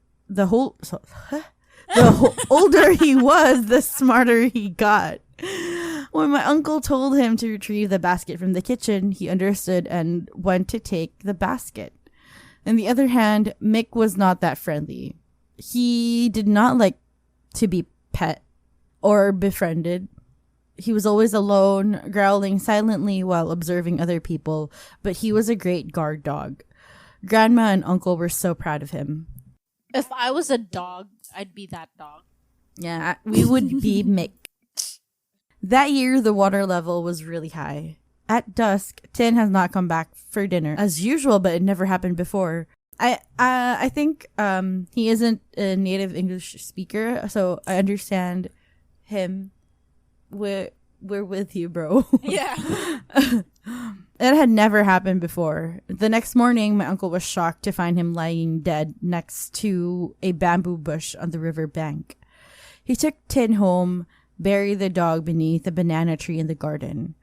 older he was, the smarter he got. When my uncle told him to retrieve the basket from the kitchen, he understood and went to take the basket. On the other hand, Mick was not that friendly. He did not like to be pet or befriended. He was always alone, growling silently while observing other people, but he was a great guard dog. Grandma and uncle were so proud of him. If I was a dog, I'd be that dog. Yeah, we would be Mick. That year, the water level was really high. At dusk, Tin has not come back for dinner as usual, but it never happened before. I think he isn't a native English speaker, so I understand him. We're with you, bro. Yeah. It had never happened before. The next morning, my uncle was shocked to find him lying dead next to a bamboo bush on the river bank. He took Tin home, buried the dog beneath a banana tree in the garden.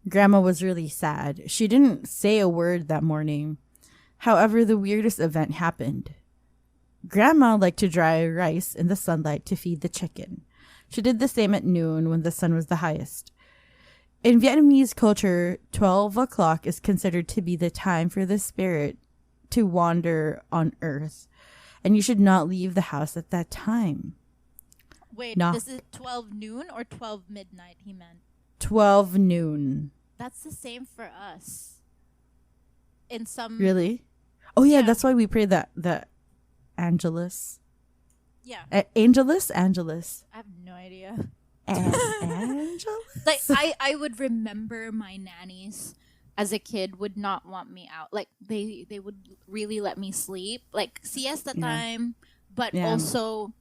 Grandma was really sad. She didn't say a word that morning. However, the weirdest event happened. Grandma liked to dry rice in the sunlight to feed the chicken. She did the same at noon when the sun was the highest. In Vietnamese culture, 12 o'clock is considered to be the time for the spirit to wander on earth, and you should not leave the house at that time. Wait, Knock. This is 12 noon or 12 midnight he meant? 12 noon. That's the same for us. In some... Really? Oh, yeah, Yeah. that's why we pray the Angelus. Yeah. Angelus? I have no idea. Angelus? Like, I would remember my nannies as a kid would not want me out. Like, they would really let me sleep. Like, siesta Yeah. time. But Yeah. also,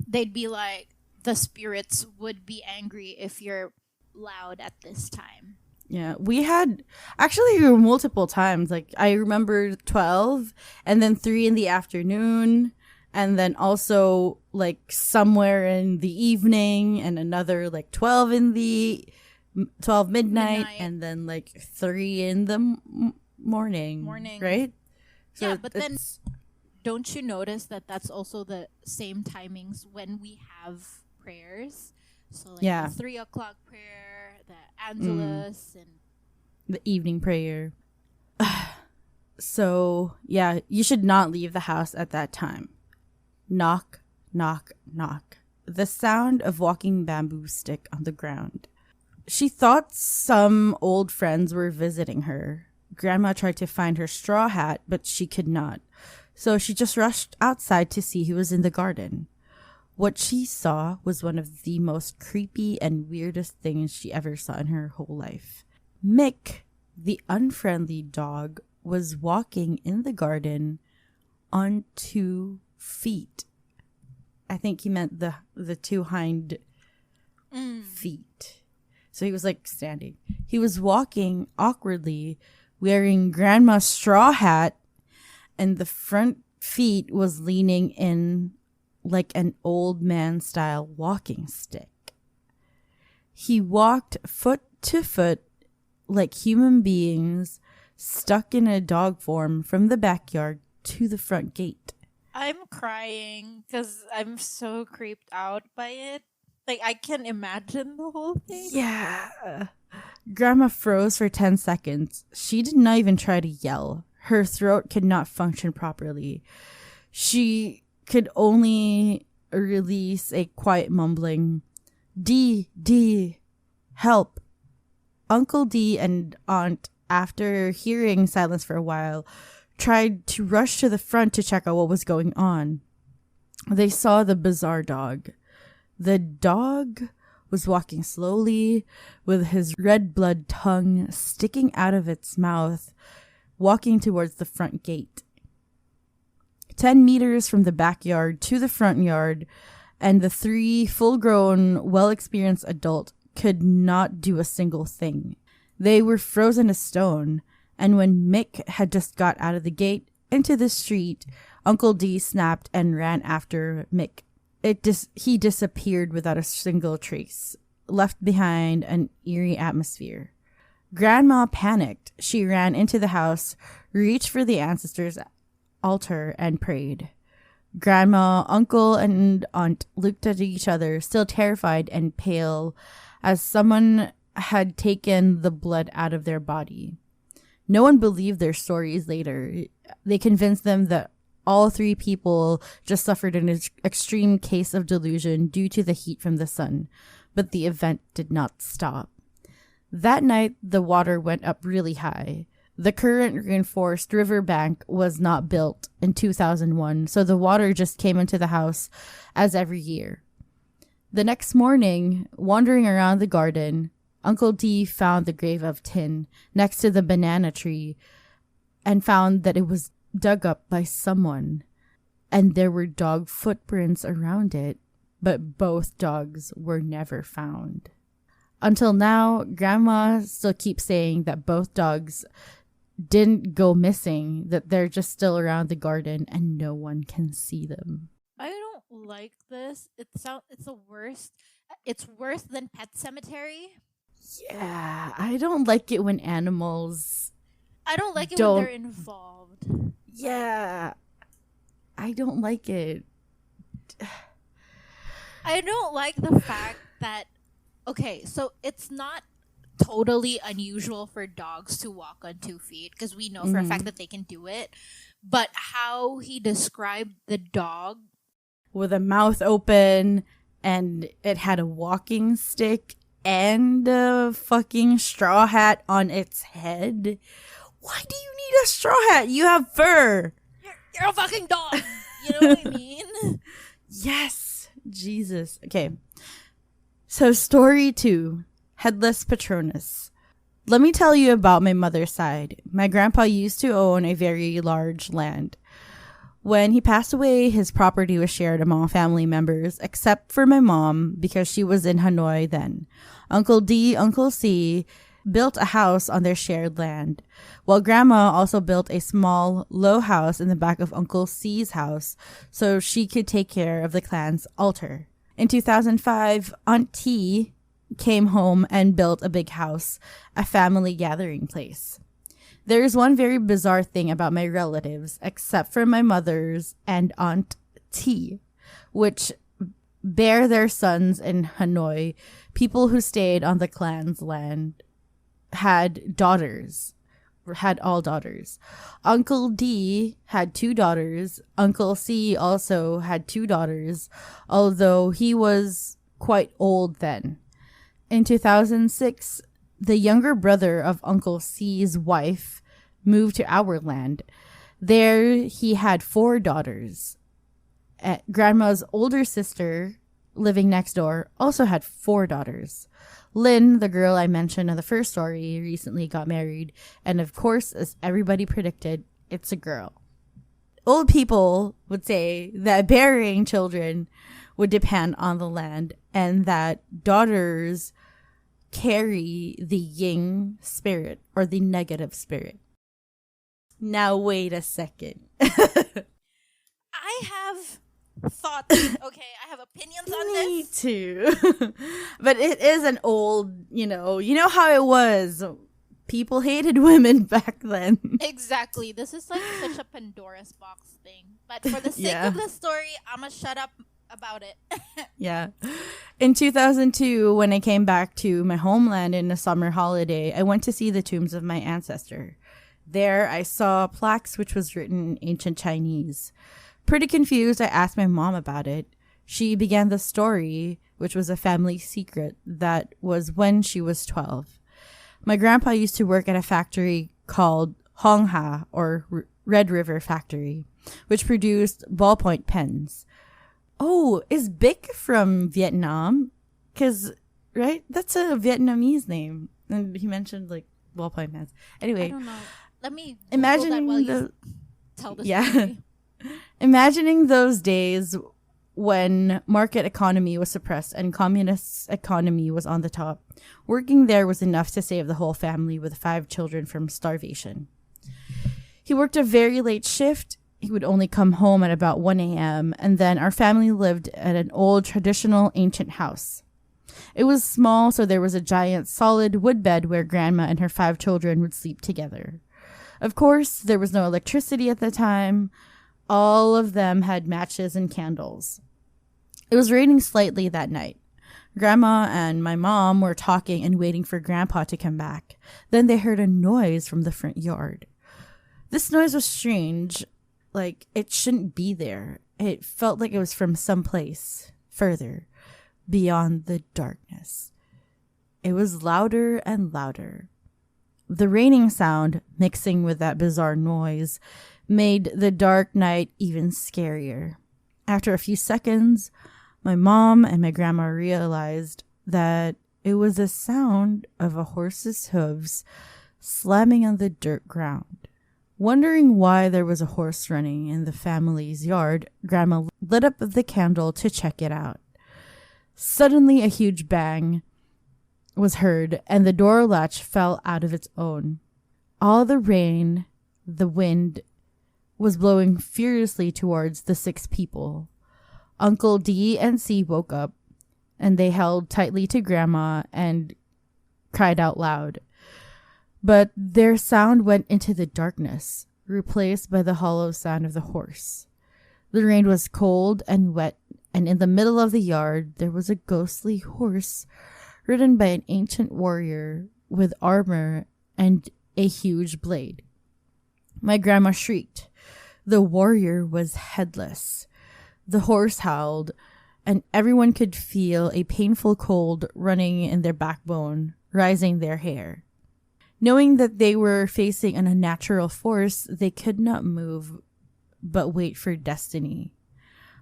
they'd be like, the spirits would be angry if you're loud at this time. Yeah, we had actually multiple times. Like, I remember 12 and then 3 in the afternoon. And then also like somewhere in the evening and another like 12 in the 12 midnight and then like 3 in the morning. Right? So yeah, but then don't you notice that that's also the same timings when we have prayers? So like Yeah. the 3 o'clock prayer, the Angelus, and the evening prayer. So, yeah, you should not leave the house at that time. Knock, knock, knock. The sound of walking bamboo stick on the ground. She thought some old friends were visiting her. Grandma tried to find her straw hat, but she could not. So she just rushed outside to see who was in the garden. What she saw was one of the most creepy and weirdest things she ever saw in her whole life. Mick, the unfriendly dog, was walking in the garden on 2 feet. I think he meant the two hind feet. So he was like standing. He was walking awkwardly, wearing grandma's straw hat, and the front feet was leaning in like an old man style walking stick. He walked foot to foot like human beings stuck in a dog form from the backyard to the front gate. I'm crying because I'm so creeped out by it. Like, I can imagine the whole thing. Yeah. Grandma froze for 10 seconds. She did not even try to yell. Her throat could not function properly. She could only release a quiet mumbling, D, help. Uncle D and Aunt, after hearing silence for a while, tried to rush to the front to check out what was going on. They saw the bizarre dog. The dog was walking slowly with his red blood tongue sticking out of its mouth, walking towards the front gate. 10 meters from the backyard to the front yard, and the 3 full-grown, well-experienced adults could not do a single thing. They were frozen to stone, and when Mick had just got out of the gate into the street, Uncle D snapped and ran after Mick. He disappeared without a single trace, left behind an eerie atmosphere. Grandma panicked. She ran into the house, reached for the ancestors' altar, and prayed. Grandma, uncle, and aunt looked at each other, still terrified and pale, as someone had taken the blood out of their body. No one believed their stories later. They convinced them that all 3 people just suffered an extreme case of delusion due to the heat from the sun, but the event did not stop. That night, the water went up really high. The current reinforced riverbank was not built in 2001, so the water just came into the house as every year. The next morning, wandering around the garden, Uncle D found the grave of Tin next to the banana tree and found that it was dug up by someone, and there were dog footprints around it, but both dogs were never found. Until now, Grandma still keeps saying that both dogs didn't go missing, that they're just still around the garden and no one can see them. I don't like this. It's the worst. It's worse than Pet Cemetery. Yeah, I don't like it when animals... I don't like it when they're involved. Yeah, I don't like it. I don't like the fact that, okay, so it's not totally unusual for dogs to walk on 2 feet, because we know for a fact that they can do it. But how he described the dog, with a mouth open, and it had a walking stick and a fucking straw hat on its head. Why do you need a straw hat? You have fur. You're a fucking dog. You know what I mean? Yes. Jesus. Okay. So story 2, Headless Patronus. Let me tell you about my mother's side. My grandpa used to own a very large land. When he passed away, his property was shared among family members, except for my mom, because she was in Hanoi then. Uncle D, Uncle C built a house on their shared land, while Grandma also built a small, low house in the back of Uncle C's house so she could take care of the clan's altar. In 2005, Aunt T came home and built a big house, a family gathering place. There is one very bizarre thing about my relatives, except for my mother's and Aunt T, which bear their sons in Hanoi. People who stayed on the clan's land had all daughters. Uncle D had 2 daughters. Uncle C also had 2 daughters, although he was quite old then. In 2006, the younger brother of Uncle C's wife moved to our land. There he had 4 daughters. Grandma's older sister, living next door, also had 4 daughters. Lynn, the girl I mentioned in the first story, recently got married, and of course, as everybody predicted, it's a girl. old people would say that burying children would depend on the land and that daughters carry the yin spirit or the negative spirit. Now, wait a second. I have thoughts. Okay, I have opinions on this. Me too. But it is an old, you know how it was. People hated women back then. Exactly. This is like such a Pandora's box thing. But for the sake of the story, I'm going to shut up about it. Yeah. In 2002, when I came back to my homeland in a summer holiday, I went to see the tombs of my ancestor. There, I saw plaques which was written in ancient Chinese. Pretty confused, I asked my mom about it. She began the story, which was a family secret, that was when she was 12. My grandpa used to work at a factory called Hong Ha, or Red River Factory, which produced ballpoint pens. Oh, is Bic from Vietnam? Because, right, that's a Vietnamese name. And he mentioned, like, ballpoint pens. Anyway. I don't know. Let me imagining while you tell the story. Imagining those days when market economy was suppressed and communist economy was on the top. Working there was enough to save the whole family with 5 children from starvation. He worked a very late shift. He would only come home at about 1 a.m. and then our family lived at an old traditional ancient house. It was small, so there was a giant solid wood bed where Grandma and her 5 children would sleep together. Of course, there was no electricity at the time. All of them had matches and candles. It was raining slightly that night. Grandma and my mom were talking and waiting for Grandpa to come back. Then they heard a noise from the front yard. This noise was strange, like it shouldn't be there. It felt like it was from someplace further, beyond the darkness. It was louder and louder. The raining sound, mixing with that bizarre noise, made the dark night even scarier. After a few seconds, my mom and my grandma realized that it was a sound of a horse's hooves slamming on the dirt ground. Wondering why there was a horse running in the family's yard, Grandma lit up the candle to check it out. Suddenly, a huge bang was heard, and the door latch fell out of its own. All the rain, the wind, was blowing furiously towards the 6 people. Uncle D and C woke up, and they held tightly to Grandma and cried out loud. But their sound went into the darkness, replaced by the hollow sound of the horse. The rain was cold and wet, and in the middle of the yard there was a ghostly horse ridden by an ancient warrior with armor and a huge blade. My grandma shrieked. The warrior was headless. The horse howled, and everyone could feel a painful cold running in their backbone, rising their hair. Knowing that they were facing an unnatural force, they could not move but wait for destiny.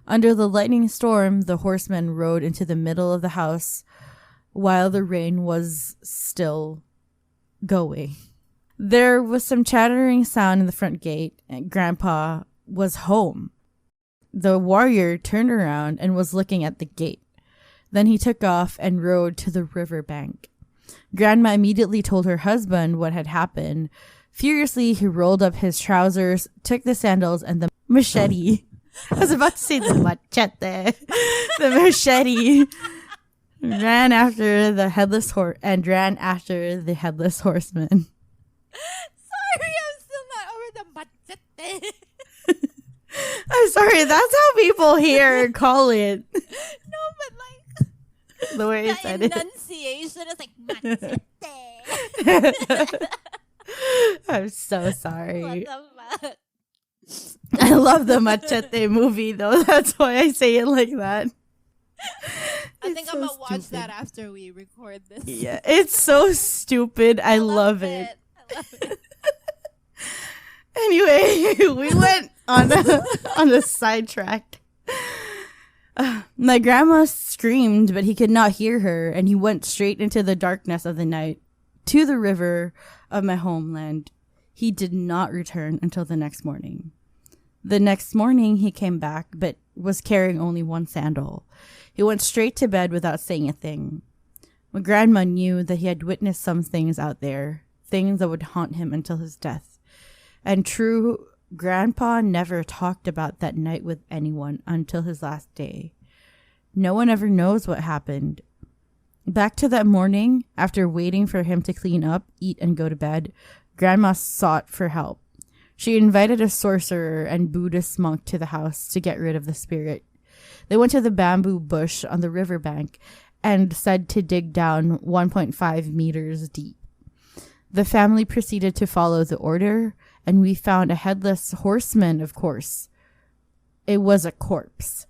Under the lightning storm, the horseman rode into the middle of the house while the rain was still going. There was some chattering sound in the front gate, and Grandpa was home. The warrior turned around and was looking at the gate. Then he took off and rode to the riverbank. Grandma immediately told her husband what had happened. Furiously, he rolled up his trousers, took the sandals and the machete. I was about to say the machete. The machete. ran after the headless horseman. Sorry, I'm still not over the machete. I'm sorry, that's how people here call it. No, but like the way I said it. The enunciation is like machete. I'm so sorry. What the fuck? I love the Machete movie, though. That's why I say it like that. I think I'm gonna watch that after we record this. Yeah, it's so stupid. I love it. I love it. Anyway, we went on a sidetrack. My grandma screamed, but he could not hear her, and he went straight into the darkness of the night to the river of my homeland. He did not return until the next morning. The next morning, he came back, but was carrying only one sandal. He went straight to bed without saying a thing. My grandma knew that he had witnessed some things out there, things that would haunt him until his death. And true, Grandpa never talked about that night with anyone until his last day. No one ever knows what happened. Back to that morning, after waiting for him to clean up, eat, and go to bed, Grandma sought for help. She invited a sorcerer and Buddhist monk to the house to get rid of the spirit. They went to the bamboo bush on the riverbank and said to dig down 1.5 meters deep. The family proceeded to follow the order, and we found a headless horseman, of course. It was a corpse.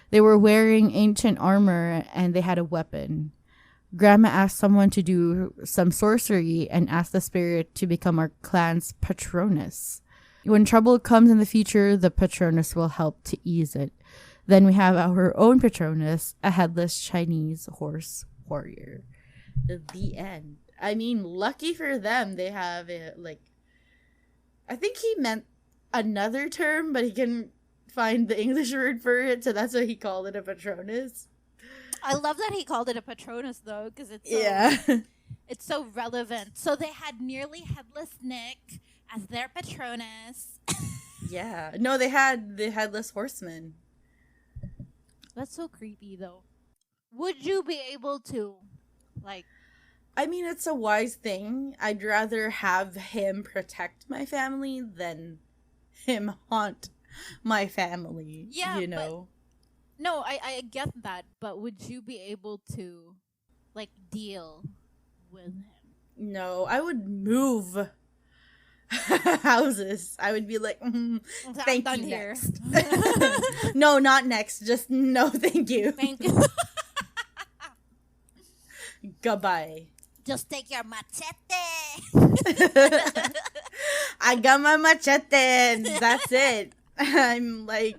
They were wearing ancient armor, and they had a weapon. Grandma asked someone to do some sorcery and asked the spirit to become our clan's patronus. When trouble comes in the future, the patronus will help to ease it. Then we have our own patronus, a headless Chinese horse warrior. The end. I mean, lucky for them, they have it, like, I think he meant another term, but he couldn't find the English word for it, so that's why he called it a patronus. I love that he called it a patronus, though, because it's so relevant. So they had nearly headless Nick as their patronus. Yeah. No, they had the headless horseman. That's so creepy, though. Would you be able to, like... I mean, it's a wise thing. I'd rather have him protect my family than him haunt my family. Yeah, you know? No, I get that, but would you be able to, like, deal with him? No, I would move houses. I would be like, thank you, here. Next. No, not next. Just no, thank you. Thank you. Goodbye. Just take your machete. I got my machete. That's it. I'm like...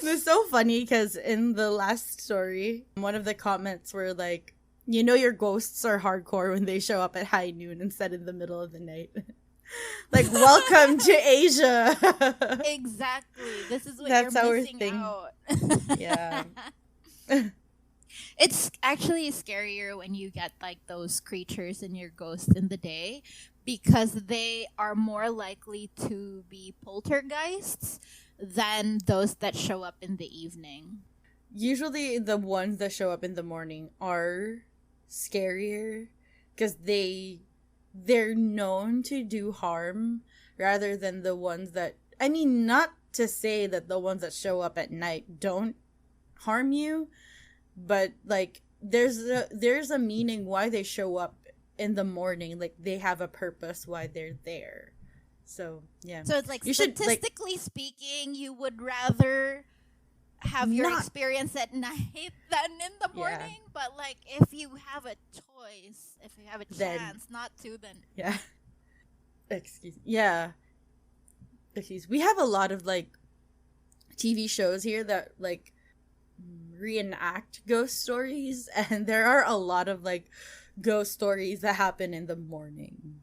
It's so funny because in the last story, one of the comments were like, you know your ghosts are hardcore when they show up at high noon instead of the middle of the night. Like, welcome to Asia. Exactly. This is what That's you're our missing thing. out. Yeah. It's actually scarier when you get like those creatures and your ghosts in the day because they are more likely to be poltergeists than those that show up in the evening. Usually the ones that show up in the morning are scarier because they're known to do harm rather than the ones that, I mean, not to say that the ones that show up at night don't harm you, but like there's a meaning why they show up in the morning. Like they have a purpose why they're there. So yeah. So it's like statistically speaking, you would rather have your experience at night than in the morning. Yeah. But like if you have a choice, if you have a chance not to, then yeah. We have a lot of like TV shows here that like reenact ghost stories, and there are a lot of like ghost stories that happen in the morning.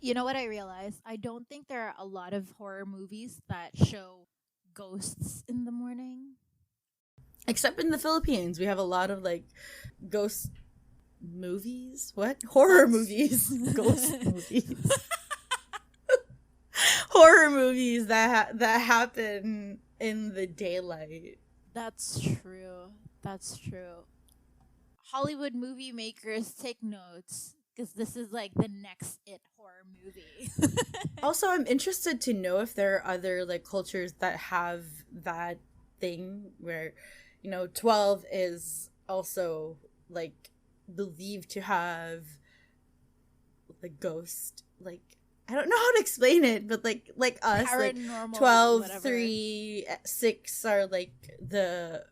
You know what I realized? I don't think there are a lot of horror movies that show ghosts in the morning. Except in the Philippines, we have a lot of like ghost movies. What? Horror movies. Ghost movies. Horror movies that happen in the daylight. That's true. That's true. Hollywood movie makers, take notes, because this is like the next It horror movie. Also, I'm interested to know if there are other like cultures that have that thing where, 12 is also like believed to have the ghost, like, I don't know how to explain it, but like us, Paranormal, like 12, whatever. 3, 6 are like the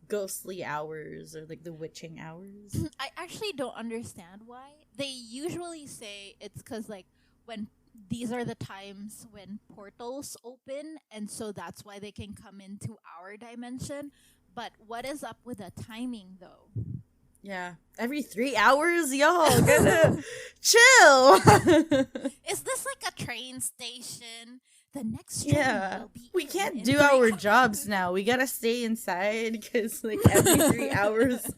ghostly hours or like the witching hours. I actually don't understand why. They usually say it's because like when these are the times when portals open, and so that's why they can come into our dimension. But what is up with the timing though? Yeah, every 3 hours, y'all gotta chill. Is this like a train station The next stream Yeah. will be We in can't do 3 our hours. jobs now. We gotta stay inside because, like, every 3 hours.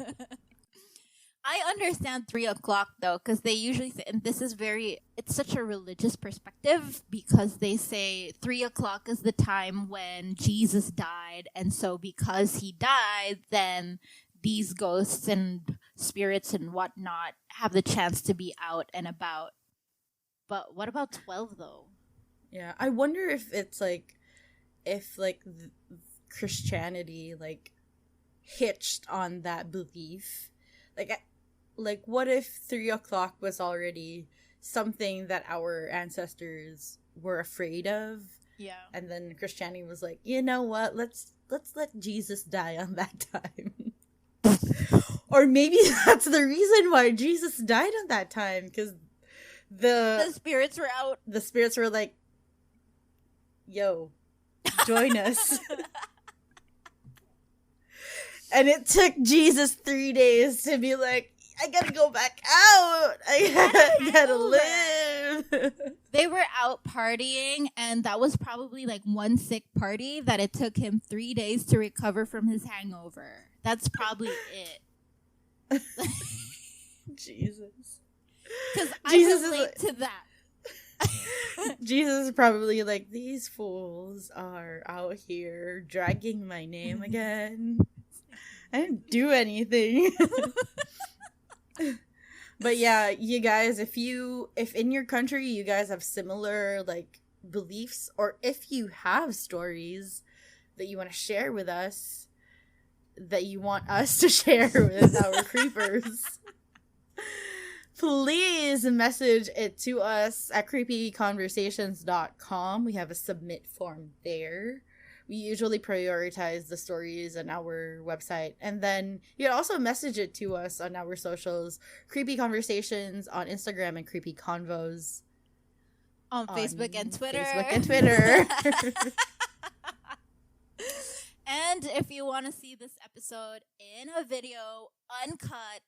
I understand 3 o'clock though, because they usually say, and this is it's such a religious perspective because they say 3 o'clock is the time when Jesus died. And so because he died, then these ghosts and spirits and whatnot have the chance to be out and about. But what about 12 though? Yeah. I wonder if it's like, Christianity, like, hitched on that belief. Like, what if 3 o'clock was already something that our ancestors were afraid of? Yeah. And then Christianity was like, you know what? Let's let Jesus die on that time. Or maybe that's the reason why Jesus died on that time, because The spirits were out. the spirits were like, yo, join us. And it took Jesus 3 days to be like, I gotta go back out. I gotta live. They were out partying, and that was probably like one sick party that it took him 3 days to recover from his hangover. That's probably it. Jesus. Because I Jesus relate to that. Jesus is probably like, these fools are out here dragging my name again. I didn't do anything. But yeah, you guys, if in your country you guys have similar, like, beliefs, or if you have stories that you want to share with us, that you want us to share with our creepers, please message it to us at creepyconversations.com. We have a submit form there. We usually prioritize the stories on our website. And then you can also message it to us on our socials. Creepy Conversations on Instagram and Creepy Convos On Facebook and Twitter. And if you want to see this episode in a video, uncut,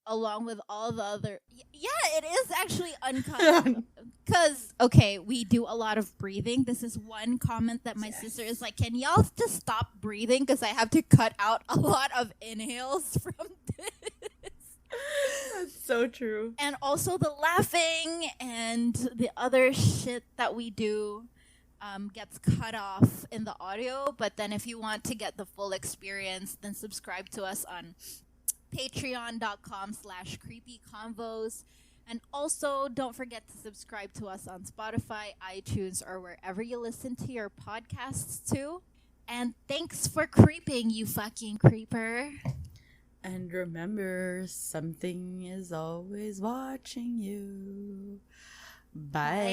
along with all the other... Yeah, it is actually uncut. Because, okay, we do a lot of breathing. This is one comment that my sister is like, can y'all just stop breathing? Because I have to cut out a lot of inhales from this. That's so true. And also the laughing and the other shit that we do gets cut off in the audio. But then if you want to get the full experience, then subscribe to us on patreon.com/creepyconvos. And also, don't forget to subscribe to us on Spotify, iTunes, or wherever you listen to your podcasts too. And thanks for creeping, you fucking creeper. And remember, something is always watching you. Bye.